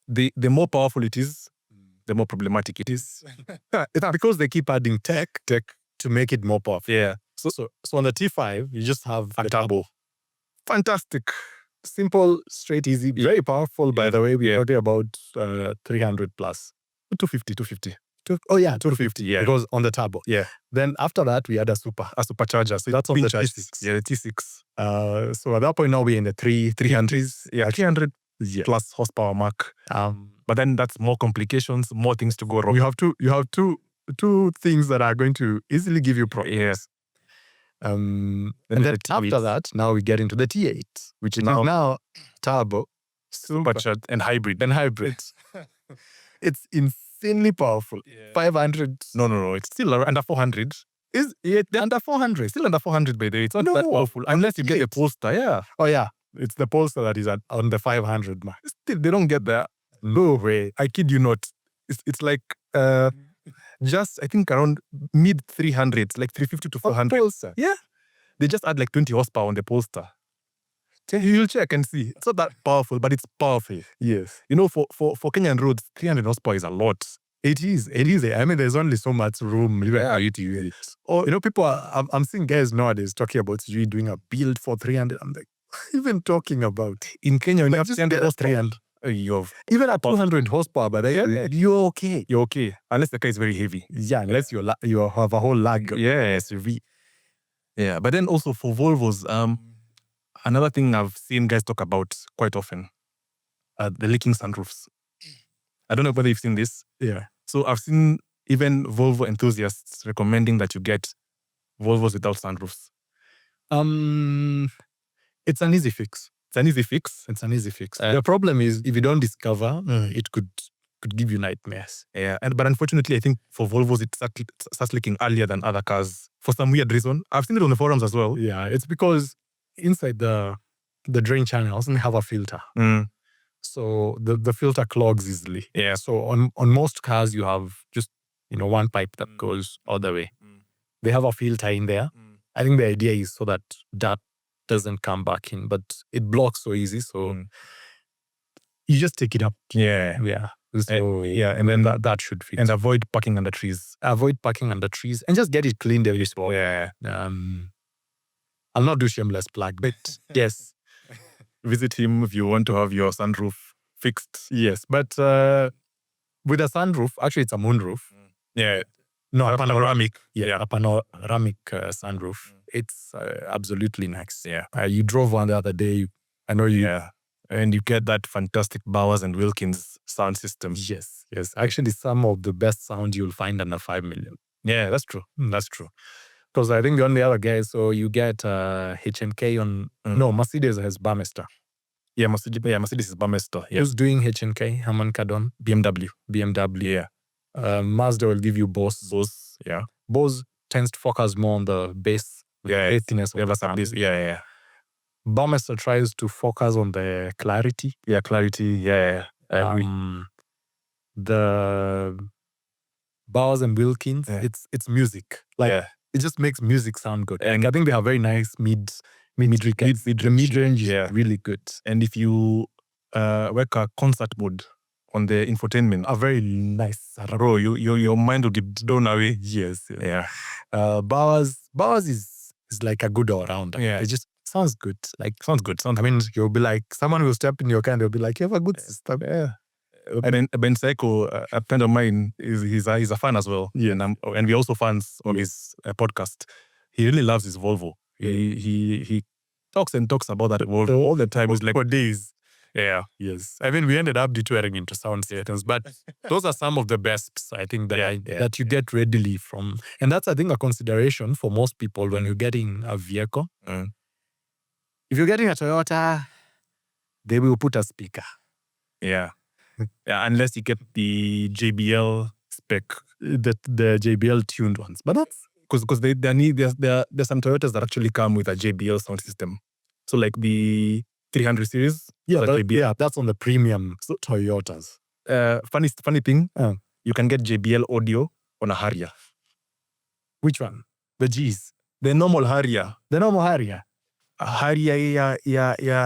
the more powerful it is, the more problematic it is. It's because they keep adding tech to make it more powerful. Yeah. So on the T5, you just have a turbo. Fantastic. Simple, straight, easy, very powerful. By the way, we're talking about 300 plus. 250. 250. Yeah. Because on the turbo. Yeah. Then after that, we had a supercharger. So that's on the T6. Yeah, the T6. So at that point now we're in the 300s. Yeah, 300 plus horsepower mark. But then that's more complications, more things to go wrong. You have two things that are going to easily give you problems. Yes. And then after that, now we get into the T8, which is now turbo, supercharged, and hybrid. It's insanely powerful. Yeah. 500. No. It's still under 400. Is it under 400? Still under 400, by the way. It's not that powerful. Unless you get a Polestar, yeah. Oh, yeah. It's the Polestar that is on the 500 mark. Still, they don't get there. No way. I kid you not. It's like just, I think, around mid 300s, like 350 to 400. Polestar? Yeah. They just add like 20 horsepower on the Polestar. You'll check and see. It's not that powerful, but it's powerful. Yes. You know, for Kenyan roads, 300 horsepower is a lot. It is. I mean, there's only so much room for you to use it. Or, people I'm seeing guys nowadays talking about you doing a build for 300. I'm like, even talking about? In Kenya, you have just 300. Even at 200 horsepower, but you're okay. You're okay. Unless the car is very heavy. Yeah, unless you have a whole lug. Yeah, SUV. Yeah, but then also for Volvos, another thing I've seen guys talk about quite often, the leaking sunroofs. I don't know whether you've seen this. Yeah. So I've seen even Volvo enthusiasts recommending that you get Volvos without sunroofs. It's an easy fix. The problem is if you don't discover, it could give you nightmares. Yeah, but unfortunately, I think for Volvos, it starts leaking earlier than other cars for some weird reason. I've seen it on the forums as well. Yeah, it's because inside the drain channels they have a filter. So the filter clogs easily. Yeah. So on most cars, you have just, one pipe that goes all the way. They have a filter in there. I think the idea is so that doesn't come back in, but it blocks so easy. So you just take it up. Yeah. So, and then that should fit. And avoid parking under trees. And just get it cleaned every spot. Yeah. I'll not do shameless plug, but yes. Visit him if you want to have your sunroof fixed. Yes, but with a sunroof, actually it's a moonroof. Yeah. No, a panoramic. Yeah, a panoramic sunroof. It's absolutely nice. Yeah. You drove one the other day. I know you. Yeah. And you get that fantastic Bowers and Wilkins sound system. Yes. Actually, some of the best sound you'll find under 5 million. Yeah, that's true. Because I think the only other guys, so you get HMK on... No, Mercedes has Burmester. Yeah, Mercedes is Burmester. Yeah. Who's doing H&K? Herman Kardon? BMW. BMW. Yeah. Mazda will give you Bose. Yeah. Bose tends to focus more on the bass. Yeah. Earthiness of the sound. Yeah. Burmester tries to focus on the clarity. Yeah, clarity. Yeah. I agree. The Bowers and Wilkins, it's music. Like it just makes music sound good. And I think they have very nice mid-range. The mid-range is really good. And if you work a concert mode on the infotainment, a very nice. Bro, your mind will be blown away. Yes. Yeah. Bowers is like a good all-rounder. Yeah. It just sounds good. Like sounds good. I mean, you'll be like, someone will step in your car and they'll be like, you have a good system. Yeah. Ben Seiko, a friend of mine, he's a fan as well. Yeah. And we're also fans of his podcast. He really loves his Volvo. He talks about that Volvo all the time. It's like for days. Yeah. Yes. I mean, we ended up detouring into sound systems, but those are some of the best, I think, that you get readily from. And that's, I think, a consideration for most people when you're getting a vehicle. If you're getting a Toyota, they will put a speaker. Yeah. Yeah, unless you get the JBL spec, the JBL tuned ones. But that's because there's some Toyotas that actually come with a JBL sound system. So like the 300 series. Yeah, that's on the premium Toyotas. Funny thing, you can get JBL audio on a Harrier. Which one? The G's. The normal Harrier. Harrier ya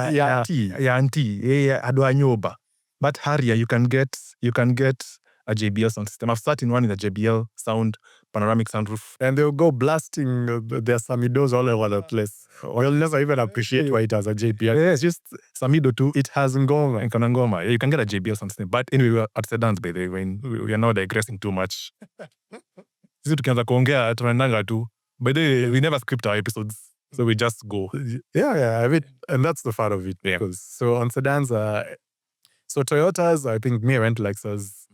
anti adwa nyoba. But Harrier, you can get a JBL sound system. I've sat in one in a JBL sound, panoramic sunroof. And they'll go blasting their Samidos all over the place. Or you'll never even appreciate why it has a JBL. Yeah, it's just Samido too. It has Ngoma. And Kanangoma. Yeah, you can get a JBL sound system. But anyway, we're at Sedans, by the way. We are not digressing too much. Sisi tukianza kuongea, tunaendanga tu. By the way, we never script our episodes. So we just go. Yeah. I mean, and that's the fun of it. Yeah. So on sedans, so Toyotas, I think me and Lexus.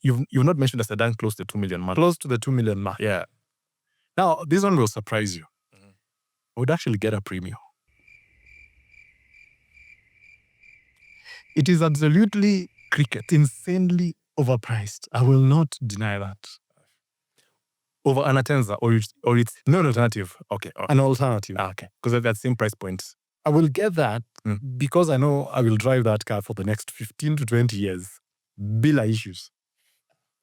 You've not mentioned a sedan close to 2 million mark. Close to the 2 million mark. Yeah. Now, this one will surprise you. I would actually get a premium. It is absolutely insanely overpriced. I will not deny that. Over an Atenza or it's no alternative. Okay. An alternative. Okay. Because at that same price point. I will get that because I know I will drive that car for the next 15 to 20 years. Bila issues.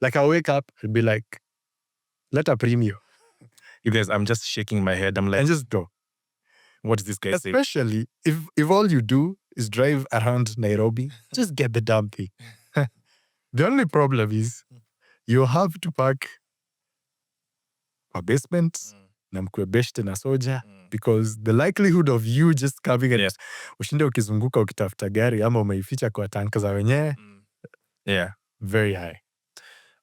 Like I'll wake up and be like, let a premium. You guys, I'm just shaking my head. I'm like, and just go. What does this guy say? Especially if all you do is drive around Nairobi, just get the damn thing. The only problem is you have to park a basement na mkwe beshte na soja because the likelihood of you just coming and ushinde ukizunguka ukitafuta gari ama umeificha kwa tanka za wenyewe, very high.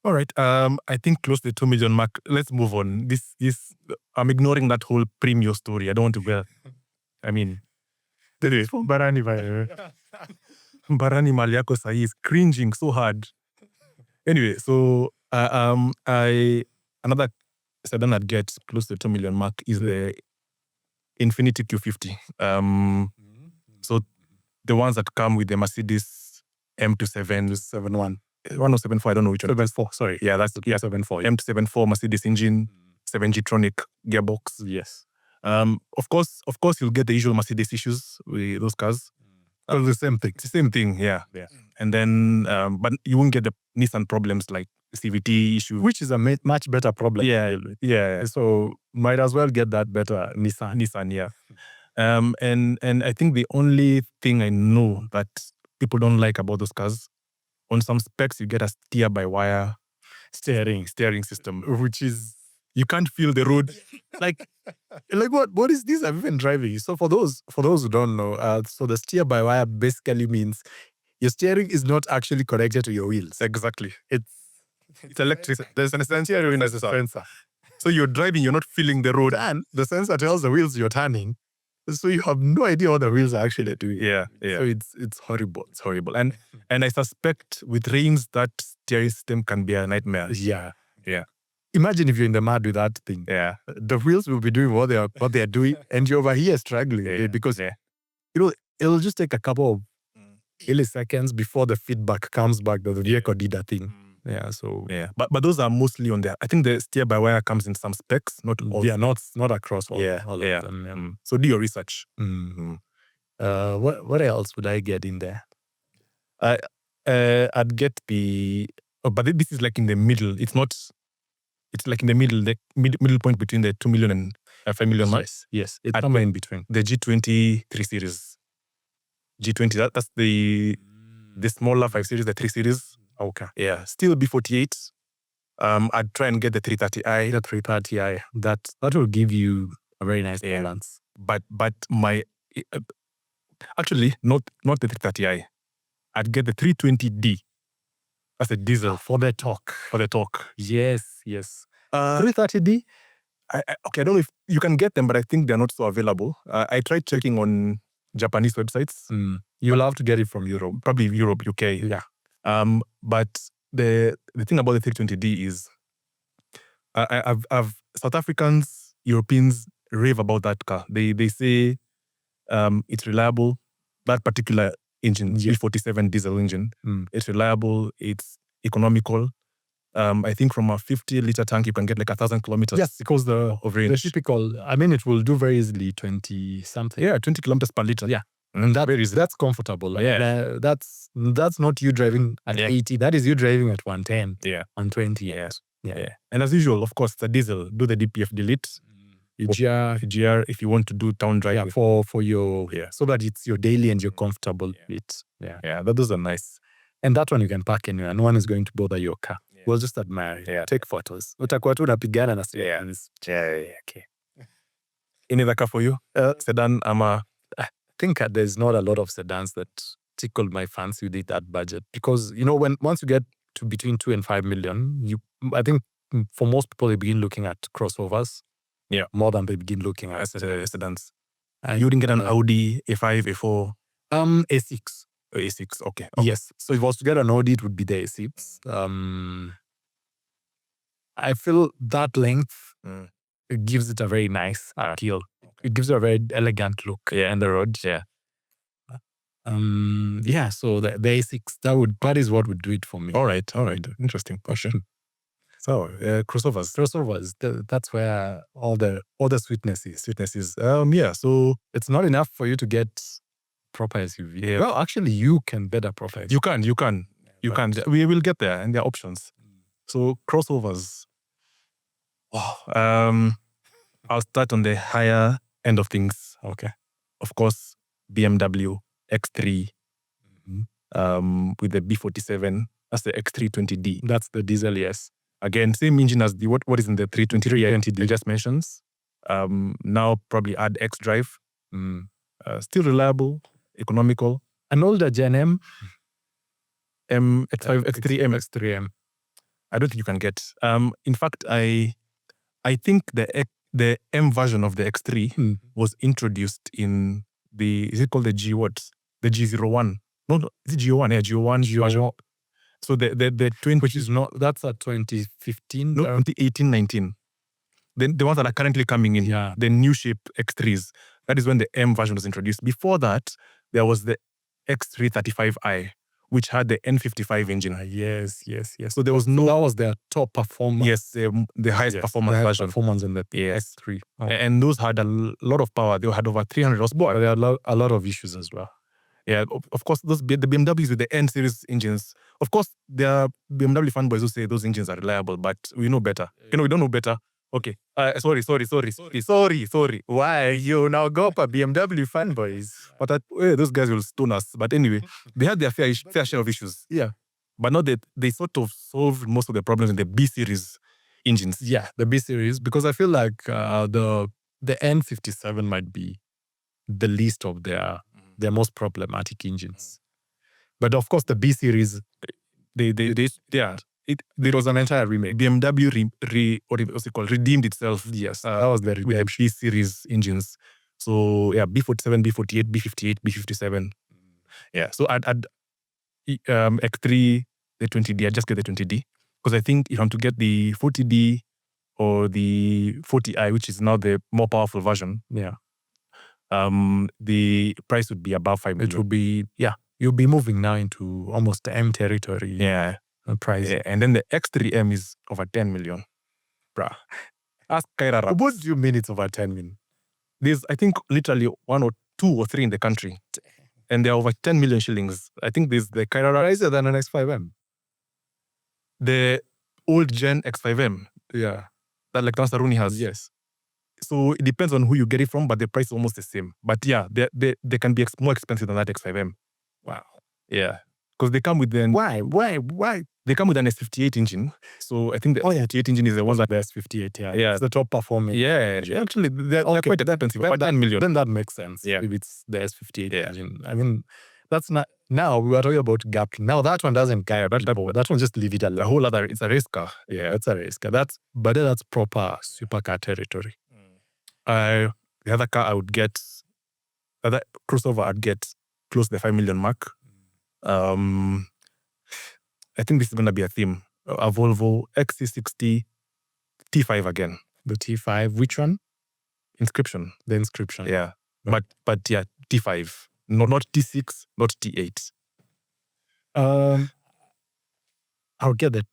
All right. I think close to the 2 million mark. Let's move on. This I'm ignoring that whole premium story. I don't want to go. I mean, Barani mali yako sahi is cringing so hard. Anyway, so another sedan I'd get close to the 2 million mark is the Infiniti Q50. So the ones that come with the Mercedes M27, 71. 1074, I don't know which one. 74, sorry. Yeah, that's 74. M274 Mercedes engine, 7G-tronic gearbox. Yes. Of course, you'll get the usual Mercedes issues with those cars. The same thing. It's the same thing, yeah. And then, but you won't get the Nissan problems like CVT issue. Which is a much better problem. Yeah. So might as well get that better Nissan, yeah. And I think the only thing I know that people don't like about those cars, on some specs, you get a steer-by-wire steering system, which is, you can't feel the road. like what is this I'm even driving? So for those who don't know, so the steer-by-wire basically means your steering is not actually connected to your wheels. Exactly. It's electric. There's an sensor. So you're driving, you're not feeling the road. And the sensor tells the wheels you're turning. So you have no idea what the wheels are actually doing. Yeah. So it's horrible. It's horrible. And I suspect with rains, that steering system can be a nightmare. Yeah. Imagine if you're in the mud with that thing. Yeah. The wheels will be doing what they are doing, and you're over here struggling because you know, it'll just take a couple of milliseconds before the feedback comes back that the vehicle did a thing. Yeah, so Yeah, but those are mostly on there. I think the steer-by-wire comes in some specs, not all. yeah, not across all. All of them. Yeah. So do your research. What else would I get in there? I'd get the. Oh, but this is like in the middle. It's not. It's like in the middle, the middle point between the 2 million and 5 million mark. Yes, it's somewhere in between. The G20 3 Series. G20. That's the smaller 5 Series, the 3 Series. Okay. Yeah, still B48. I'd try and get the 330i. The 330i. That will give you a very nice balance. But my actually not the 330i. I'd get the 320d. That's a diesel for the torque. Yes. 330d. Okay, I don't know if you can get them, but I think they're not so available. I tried checking on Japanese websites. You'll have to get it from Europe. Probably Europe, UK. Yeah. But the thing about the 320d is I've South Africans, Europeans rave about that car. They say it's reliable. That particular engine, G47 diesel engine, it's reliable. It's economical. I think from a 50-liter tank, you can get like 1,000 kilometers. Yes, because the typical, I mean, it will do very easily 20 something. Yeah, 20 kilometers per liter. Yeah. And that's comfortable. Yeah. That's not you driving at 80. That is you driving at 110. Yeah. 120. Yeah. And as usual, of course, the diesel, do the DPF delete. GR if you want to do town drive. Yeah, for your, so that it's your daily and you're comfortable with it. Yeah, those are nice. And that one you can park anywhere. No one is going to bother your car. We'll just admire it. Yeah. Take photos. Utakuwa tu unapigana na okay. Any other car for you? Sedan, I think there's not a lot of sedans that tickled my fancy with that budget. Because, once you get to between 2 and 5 million, I think for most people, they begin looking at crossovers. Yeah. More than they begin looking at sedans. You didn't get an Audi A5, A4? A6. A6, okay. Yes. So if I was to get an Audi, it would be the A6. I feel that length it gives it a very nice appeal. Okay. It gives it a very elegant look in the road. Yeah. So the A6, that is what would do it for me. All right. Interesting question. So crossovers. That's where all the sweetness is. So it's not enough for you to get proper SUV. Yeah. Well, actually, you can better proper SUV. You can. We will get there, and there are options. So crossovers. I'll start on the higher end of things. Okay. Of course, BMW X3 with the B47. That's the X320D. That's the diesel, yes. Again, same engine as the what is in the 320D I just mentioned. Now probably add X drive. Still reliable, economical. An older Gen M. X5, X3M. X3M. I don't think you can get. In fact, I think the M version of the X3 was introduced in is it called the G what? The G01. No, is it G01? Yeah, G01. So the 20, which is not, that's a 2015? No, 2018, 19. Then the ones that are currently coming in, the new shape X3s, that is when the M version was introduced. Before that, there was the X335i, which had the N55 engine. Yes. So there was no... that was their top performance. Yes, the highest performance version. Performance in the X3. Okay. And those had a lot of power. They had over 300 horsepower. There are a lot of issues as well. Yeah, of course, the BMWs with the N-series engines. Of course, there are BMW fanboys who say those engines are reliable, but we know better. We don't know better. Okay. Sorry. Why you now go up a BMW fanboys? But those guys will stone us. But anyway, they had their fair share of issues. Yeah. But not that they sort of solved most of the problems in the B-series engines. Yeah, the B-series. Because I feel like the N57 might be the least of their most problematic engines. But of course, the B-series, it was an entire remake. BMW redeemed itself. Yes, that was the with the B-series engines. So yeah, B47, B48, B58, B57. Yeah, so I'd X3, the 20D. I just get the 20D because I think if I'm to get the 40D or the 40i, which is now the more powerful version, the price would be above 5 million. It would be, you'll be moving now into almost M territory. Yeah. Price. Yeah. And then the X3M is over 10 million. Bruh. Ask Kaira. What do you mean it's over 10 million? There's, I think, literally 1 or 2 or 3 in the country. And they're over 10 million shillings. I think there's the Kaira. Pricer than an X5M. The old gen X5M. Yeah. That like Saruni has. Yes. So it depends on who you get it from, but the price is almost the same. But yeah, they can be more expensive than that X5M. Wow. Yeah. Because they come with the... Why? They come with an S58 engine. So I think the S58 engine is the one that... The S58, Yeah. It's the top performing. Yeah. Actually, they're quite expensive. But 10 million. Then that makes sense. Yeah. If it's the S58 engine. I mean, that's not... Now, we were talking about gap. Now, that one doesn't care. That one just leave it alone. A whole other... It's a race car. Yeah, it's a race car. But that's proper supercar territory. The other car I would get... The other crossover I'd get close to the 5 million mark. I think this is going to be a theme. A Volvo XC60 T5 again. The T5, which one? Inscription. The Inscription. Yeah. But yeah, T5. Not T6, not T8. I'll get it.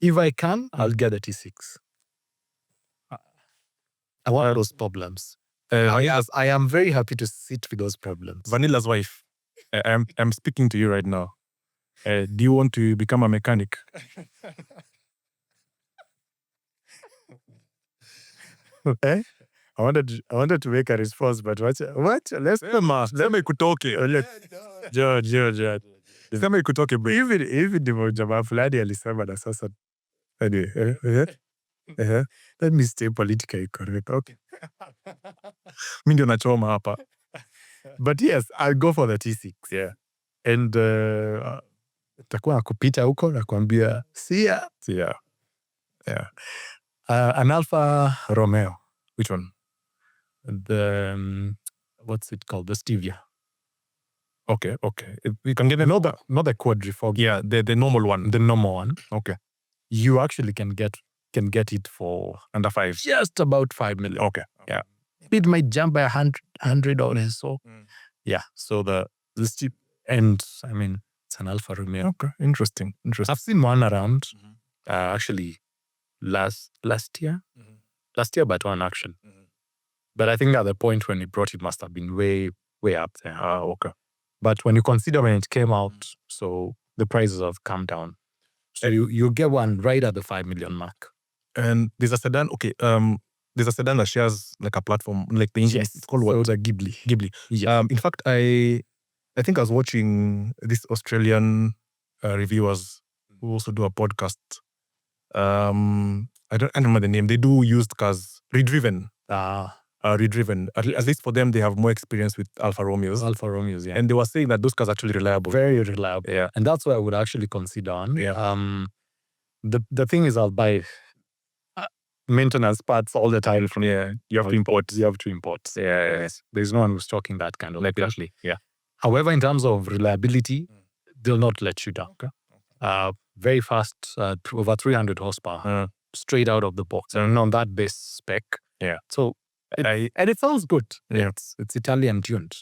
If I can, I'll get the T6. I want those problems. Yes, I am very happy to sit with those problems. Vanilla's wife, I'm speaking to you right now. Do you want to become a mechanic? I wanted to make a response, but what? Let's Sema ikutoke. George. Sema ikutoke, bro. Even ndivyo jamaa fulani alisema na sasa. Anyway, let me stay politically correct. Okay. Mimi ndio nachoma hapa. But yes, I'll go for the T6. Yeah. And takuwa kupita huko na kuambia see ya. Yeah. An Alfa Romeo. Which one? The what's it called? The Stevia. Okay. We can get it. Not the quadrifoglio. Yeah, the normal one. The normal one. Okay. You actually can get it for under 5. Just about 5 million. Okay. Yeah. It might jump by $100 so. Yeah. So the steep, and I mean it's an Alfa Romeo. Okay. Interesting. I've seen one around. Actually last year. Last year, but one actually. But I think at the point when he brought it must have been way up there. Okay. But when you consider when it came out, so the prices have come down. So you get one right at the 5 million mark. And there's a sedan. Okay. There's a sedan that shares like a platform, like the engine. Yes. It's called what? So the Ghibli. Yeah. In fact, I think I was watching this Australian reviewers who also do a podcast. I don't remember the name. They do used cars, redriven. Redriven. At least for them, they have more experience with Alfa Romeos. Yeah. And they were saying that those cars are actually reliable. Very reliable. Yeah. And that's what I would actually consider on. Yeah. The thing is, I'll buy maintenance parts all the time from You have to import. Yeah. Yes. There's no one who's talking that kind of Exactly. Yeah. However, in terms of reliability, they'll not let you down. Okay. Very fast, over 300 horsepower, straight out of the box, and on that base spec. Yeah. So, and it sounds good. Yeah. It's Italian tuned.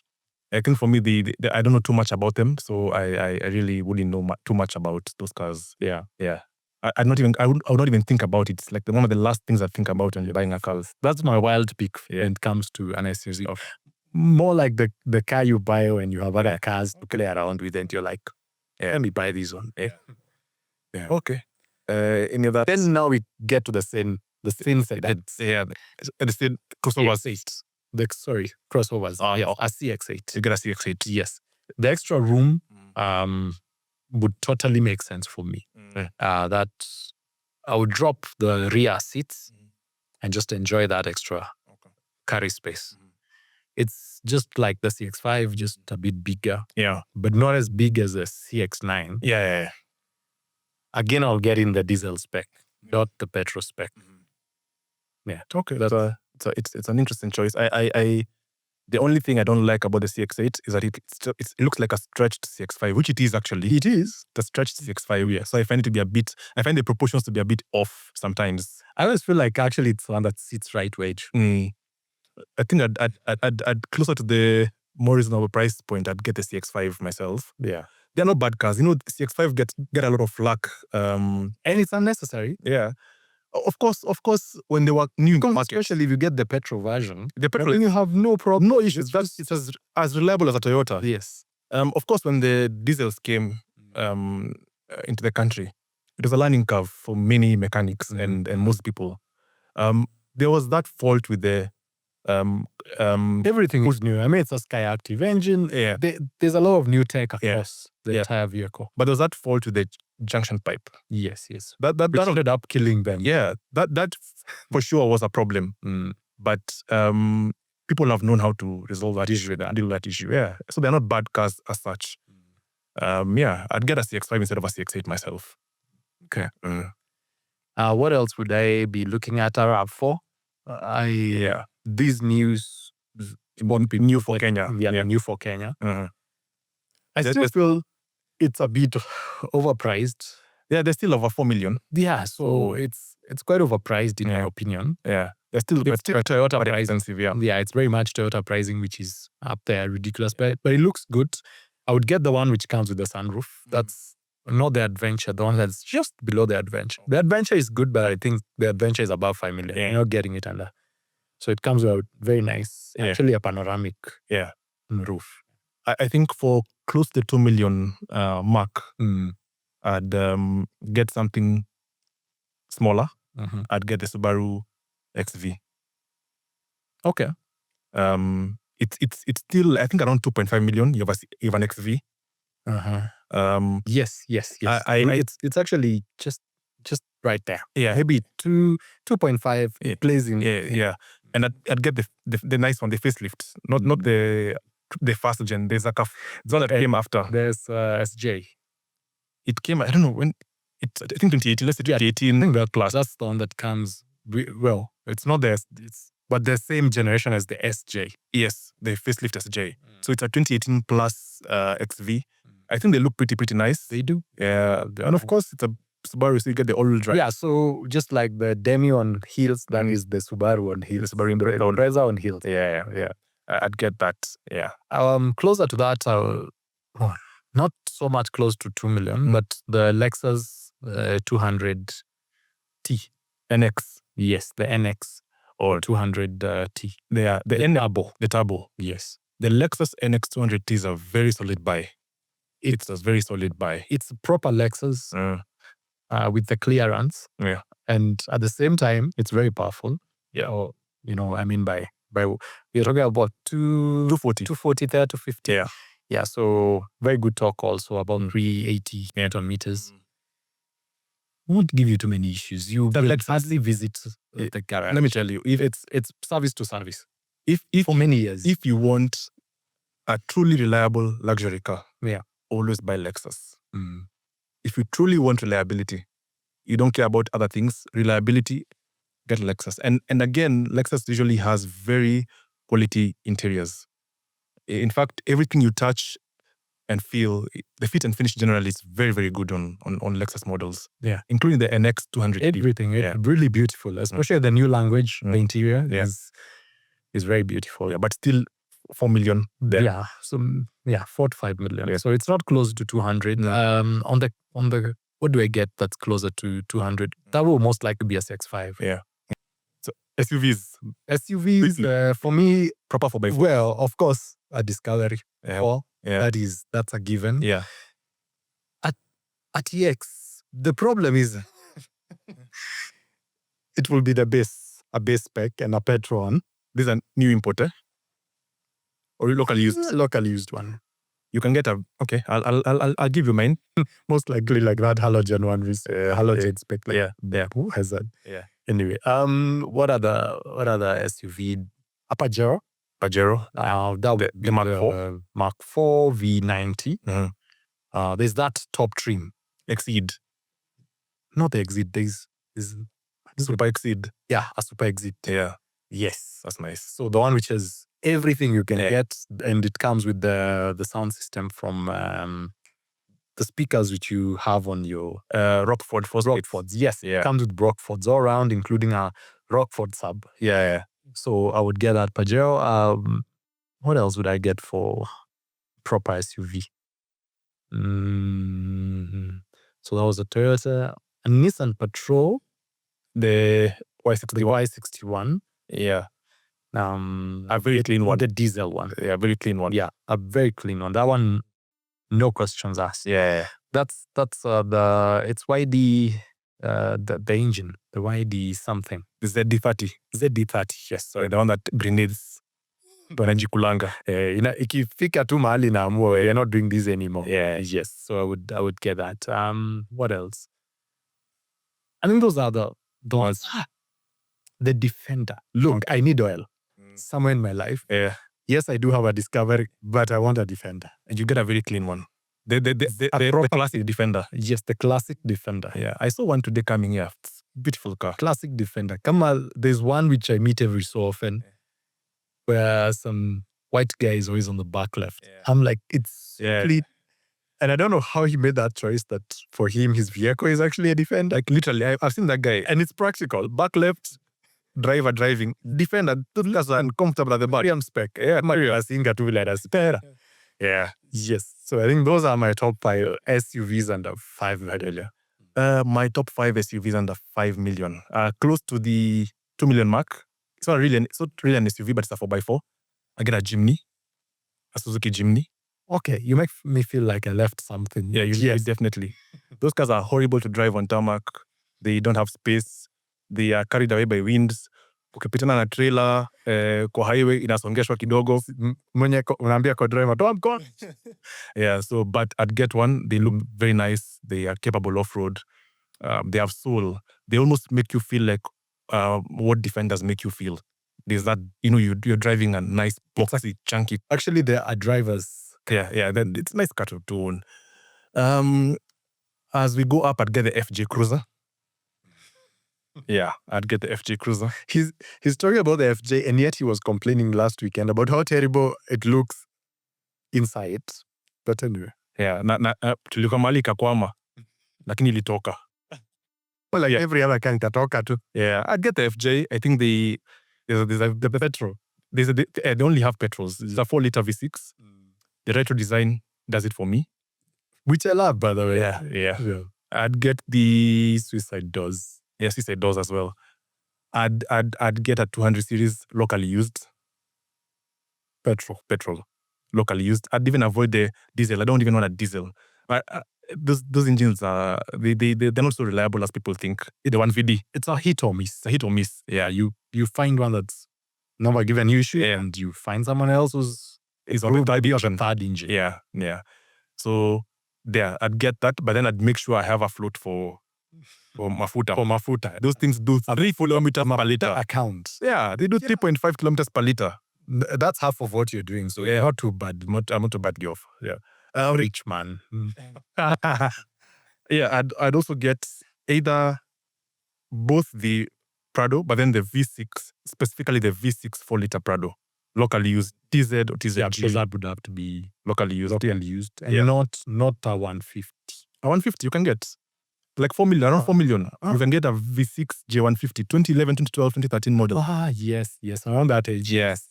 I think for me, I don't know too much about them, so I really wouldn't know too much about those cars. Yeah. I would not even think about it. It's like one of the last things I think about when you're buying a car. That's my wild pick when it comes to an SUV. Okay. More like the car you buy when you have other cars to play around with, and you're like, let me buy this one. Yeah. Okay. Any of that? Then now we get to the same sedan. Yeah. The same crossovers. Crossovers. Oh, yeah. A CX-8. You get a CX-8. Yes. The extra room would totally make sense for me. That I would drop the rear seats and just enjoy that extra carry space. It's just like the CX-5, just a bit bigger. Yeah. But not as big as the CX-9. Yeah. Again, I'll get in the diesel spec, not the petrol spec. Yeah. Okay. It's an interesting choice. The only thing I don't like about the CX-8 is that it looks like a stretched CX-5, which it is actually. It is. The stretched CX-5, yeah. So I find the proportions to be a bit off sometimes. I always feel like actually it's one that sits right way. I think I'd closer to the more reasonable price point. I'd get the CX-5 myself. Yeah. They're not bad cars. The CX-5 get a lot of flack. And it's unnecessary. Yeah. Of course, when they were new, especially if you get the petrol version, the petrol, you have no problem, no issues. It's as reliable as a Toyota. Yes. Of course, when the diesels came into the country, it was a learning curve for many mechanics and most people. There was that fault with the everything was new. I mean, it's a Sky Active engine. Yeah. There's a lot of new tech across the entire vehicle. But there was that fault with the junction pipe. Yes. That ended up killing them. Yeah, that for sure was a problem. But people have known how to resolve that issue and deal with that issue. Yeah, so they're not bad cars as such. Yeah, I'd get a CX-5 instead of a CX-8 myself. Okay. What else would I be looking at a RAV4? These news won't be new for Kenya. Yeah, new for Kenya. I still feel it's a bit overpriced. Yeah, they're still over 4 million. Yeah, so it's quite overpriced in my opinion. Yeah, they're still Toyota pricing. Expensive. Yeah, it's very much Toyota pricing, which is up there, ridiculous. But it looks good. I would get the one which comes with the sunroof. That's not the Adventure, the one that's just below the Adventure. The Adventure is good, but I think the Adventure is above 5 million. You're not getting it under. So it comes out very nice. Actually, a panoramic roof. I think for close to the 2 million mark, I'd get something smaller. I'd get the Subaru XV. Okay. It's still, I think, around 2.5 million. You have an XV. Yes. It's actually just right there. Yeah, maybe 2.5. It plays in. Yeah. And I'd get the nice one, the facelift, not the first gen. There's like the one that came after. There's SJ. It came, I don't know when. I think 2018. Let's say 2018. I think that class. That's the one that comes. Well, it's not but the same generation as the SJ. Yes, the facelift SJ. So it's a 2018 plus XV. I think they look pretty nice. They do. Yeah, and of course it's a Subaru, so you get the all-wheel drive. Yeah, so just like the Demi on heels, that is the Subaru on heels. The Subaru Impreza on heels. Yeah. I'd get that. Yeah. Closer to that, not so much close to 2 million, but the Lexus 200T NX. Yes, the NX or 200T. The turbo. Yes. The Lexus NX 200T is a very solid buy. It's a very solid buy. It's a proper Lexus with the clearance. Yeah. And at the same time, it's very powerful. Yeah. Or, I mean by we're talking about 240 there to 50. Yeah. Yeah, so very good talk also about 380 Newton meters. Won't give you too many issues. You will hardly visit the garage. Let me tell you, if it's service to service. If for many years. If you want a truly reliable luxury car, always buy Lexus. If you truly want reliability, you don't care about other things, reliability, get Lexus. And again, Lexus usually has very quality interiors. In fact, everything you touch and feel, the fit and finish generally is very, very good on Lexus models. Yeah. Including the NX 200. Everything. Really beautiful. Especially the new language, the interior is very beautiful. Yeah, but still 4 million there. Yeah. So 4 to 5 million. Yeah. So it's not close to 200. On the what do I get that's closer to 200? That will most likely be a CX-5. Yeah. So SUVs for me, proper 4x4. Well, of course, a Discovery. Yeah. That's a given. Yeah. At EX, the problem is it will be a base spec and a petrol one. This is a new importer or locally used? Locally used one. You can get I'll give you mine. Most likely like that halogen one with halogen spec. Who has that? Yeah. Anyway, what other SUV? A Pajero. That would be the Mark 4 V90. There's that top trim. Exceed. Not the Exceed. There's Super Exceed. Yeah, a Super Exceed. Yeah. Yes. That's nice. So the one which has everything you can get, and it comes with the sound system from the speakers which you have on your Rockfords. Yes, it comes with Rockfords all around, including a Rockford sub. Yeah. So I would get that Pajero. What else would I get for proper SUV? So that was a Toyota, a Nissan Patrol, the Y61. Yeah. A very clean one. The diesel one. Yeah, very clean one. Yeah, a very clean one. That one, no questions asked. Yeah. That's it's YD, the engine, the YD something. The ZD30. ZD30, yes. So the one that grenades. Wanajikulanga. Ikifika tu mahali naamua, we're not doing this anymore. Yeah. Yes. So I would get that. What else? I think those are the ones. The Defender. Look, I need oil somewhere in my life. Yeah. Yes, I do have a Discovery, but I want a Defender. And you get a very clean one. The classic Defender. Yes, the classic Defender. Yeah. I saw one today coming here. Beautiful car. Classic Defender. There's one which I meet every so often, where some white guy is always on the back left. Yeah. I'm like, it's clean. And I don't know how he made that choice that for him, his vehicle is actually a Defender. Like literally, I've seen that guy. And it's practical. Back left, driver driving. Defender, those are uncomfortable at the back. Spec. Yeah, Mario Asinga tu vile anasipera. Yeah. Yes. So I think those are my top 5 SUVs under 5 million. My top 5 SUVs under 5 million. Close to the 2 million mark. It's not really an SUV, but it's a 4x4. I get a Jimny, a Suzuki Jimny. Okay, you make me feel like I left something. Yeah, you definitely. Those cars are horrible to drive on tarmac. They don't have space. They are carried away by winds. Ukipitana na trailer, kwa highway inasongeshwa kidogo. Mwenye unaambia kwa driver, "Don't go." Yeah, so but I'd get one. They look very nice. They are capable off-road. They have soul. They almost make you feel like what Defenders make you feel. There's that, you're driving a nice, boxy, chunky. Actually, there are drivers. Yeah. Then it's nice car to own. As we go up, I'd get the FJ Cruiser. Yeah, I'd get the FJ Cruiser. He's talking about the FJ, and yet he was complaining last weekend about how terrible it looks inside. But anyway. Yeah, tulikuwa mahali ikakwama, lakini ilitoka. Well, like every other car itatoka too. Yeah, I'd get the FJ. I think there's the petrol. They only have petrols. It's a 4-liter V6. The retro design does it for me. Which I love, by the way. Yeah. I'd get the suicide doors. Yeah, suicide doors as well. I'd get a 200 series locally used. Petrol. Locally used. I'd even avoid the diesel. I don't even want a diesel. Those engines are they're not so reliable as people think. The 1VD. It's a hit or miss. Yeah, you find one that's never given you issue, and you find someone else who's is on the third engine. Yeah. So there, I'd get that, but then I'd make sure I have a float for mafuta. Those things do 3 kilometers per liter. Account. Yeah, they do 3.5 kilometers per liter. That's half of what you're doing. So yeah, not too bad. I'm not too bad off. Yeah. Rich man. Yeah, I'd also get either both the Prado, but then the V6, specifically the V6 4-liter Prado. Locally used, TZ or TZG. Yeah, because that would have to be locally used. And not a 150. A 150 you can get. Like 4 million, around 4 million. You can get a V6 J150, 2011, 2012, 2013 model. Yes. Around that age. Yes.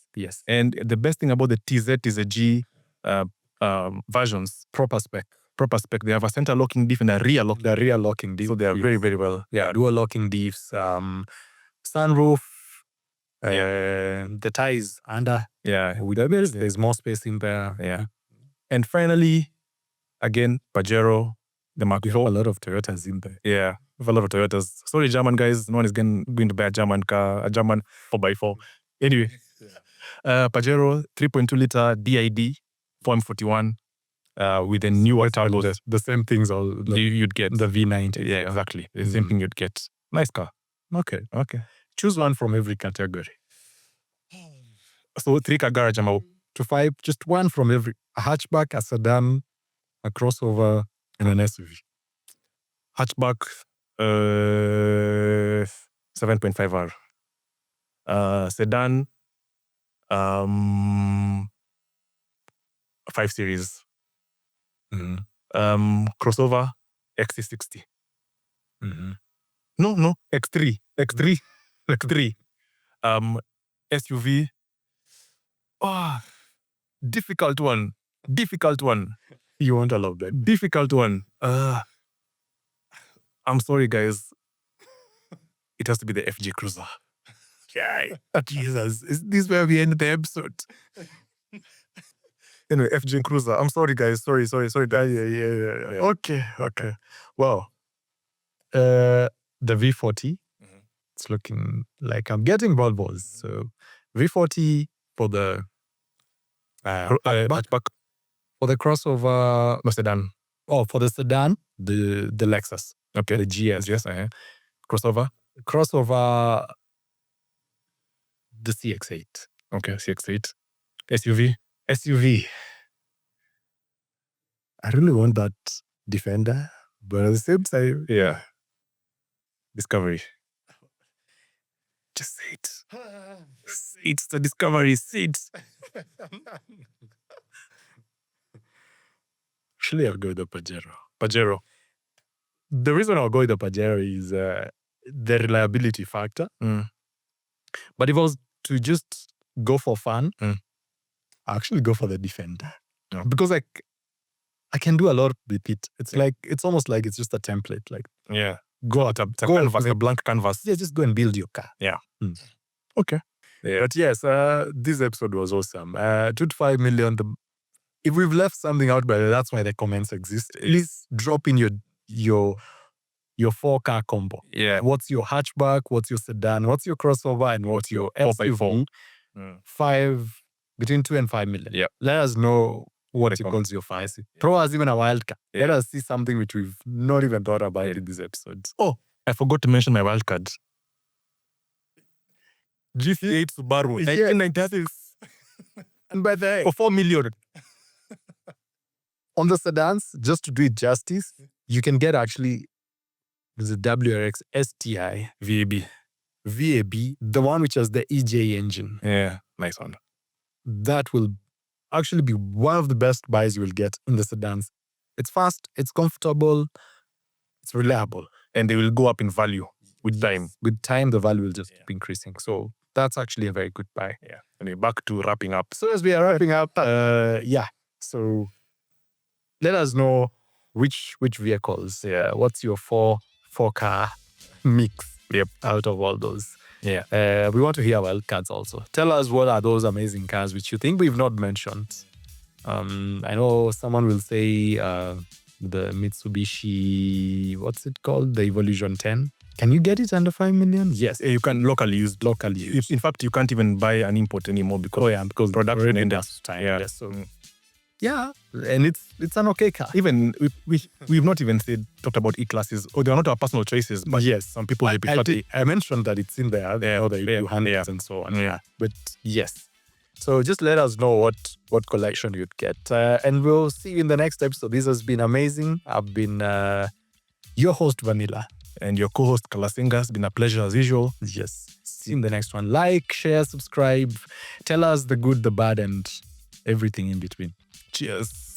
And the best thing about the TZG versions, proper spec. They have a center locking diff and a rear locking. The rear locking diff. So they are very, very well. Yeah, dual locking diffs, sunroof. The ties under. Yeah. There's more space in there. Yeah. And finally, again, Pajero, the Mark. We have a lot of Toyotas in there. Yeah. We have a lot of Toyotas. Sorry, German guys. No one is going to buy a German car, a German 4x4. Anyway. Pajero 3.2 liter DID 4M41 with a newer turbo. The same things you'd get. The V90. Yeah, exactly. The same thing you'd get. Nice car. Okay. Choose one from every category. So 3 car garage to 5, just one from every. A hatchback, a sedan, a crossover, and an SUV. Hatchback 7.5R. Sedan 5 Series. Crossover XC60. No, X3. SUV. Oh, difficult one. You want a lot of that. Difficult one. I'm sorry, guys. It has to be the FJ Cruiser. Yeah. Jesus. Is this where we end the episode? Anyway, FJ Cruiser. I'm sorry, guys. Sorry. Yeah. Okay. Well, the V40, it's looking like I'm getting Volvos. So V40 for the Hatchback. for the crossover, No, Sedan. oh, for the sedan, the Lexus. Okay. The GS. Yes. Crossover. The CX-8. Okay. CX-8. SUV. I really want that Defender, but at the same time, Yeah. Discovery. just say it. It's the Discovery seat. Actually, I'll go with the Pajero. The reason I'll go with the Pajero is the reliability factor. But if I was to just go for fun, I'll actually go for the Defender. Yeah. Because like I can do a lot with it. It's like it's almost like it's just a template. Like Go out. It's a blank canvas. yeah, just go and build your car. Yeah. Okay. Yeah. But yes, this episode was awesome. 2 to 5 million. If we've left something out, but that's why the comments exist. Please drop in your 4-car combo. Yeah. What's your hatchback? What's your sedan? What's your crossover? And what's your 4x4? 5 between 2 and 5 million. Yeah. Let us know what Take equals your fancy. Throw us even a wild card. Yeah. Let us see something which we've not even thought about in this episode. Oh, I forgot to mention my wild card. GC8 Subaru. Yeah. 1996. And by the way, For 4 million. on the sedans, just to do it justice, you can get actually the WRX STI VAB. the one which has the EJ engine. Yeah. Nice one. That will actually be one of the best buys you will get in the sedans. It's fast, it's comfortable, it's reliable. And they will go up in value with time. With time, the value will just keep increasing. So that's actually a very good buy. Yeah. Anyway, back to wrapping up. So as we are wrapping up, so let us know which vehicles. Yeah, what's your 4-car mix? Yep. Out of all those. Yeah. We want to hear wild cards also. Tell us what are those amazing cars which you think we've not mentioned. I know someone will say the Mitsubishi, what's it called? The Evolution 10. Can you get it under 5 million? Yes. You can locally use. In fact, you can't even buy an import anymore because production ended. time. Yeah. So yeah, and it's an okay car. Even we've not even talked about E-classes. Or they are not our personal choices, but yes, some people I mentioned that it's in there. They do handles and so on. Yeah. But yes. So just let us know what collection you'd get. And we'll see you in the next episode. This has been amazing. I've been your host, Vanilla. And your co-host, Kalasinga. It's been a pleasure as usual. Yes. See you in the next one. Like, share, subscribe. Tell us the good, the bad, and everything in between. Cheers.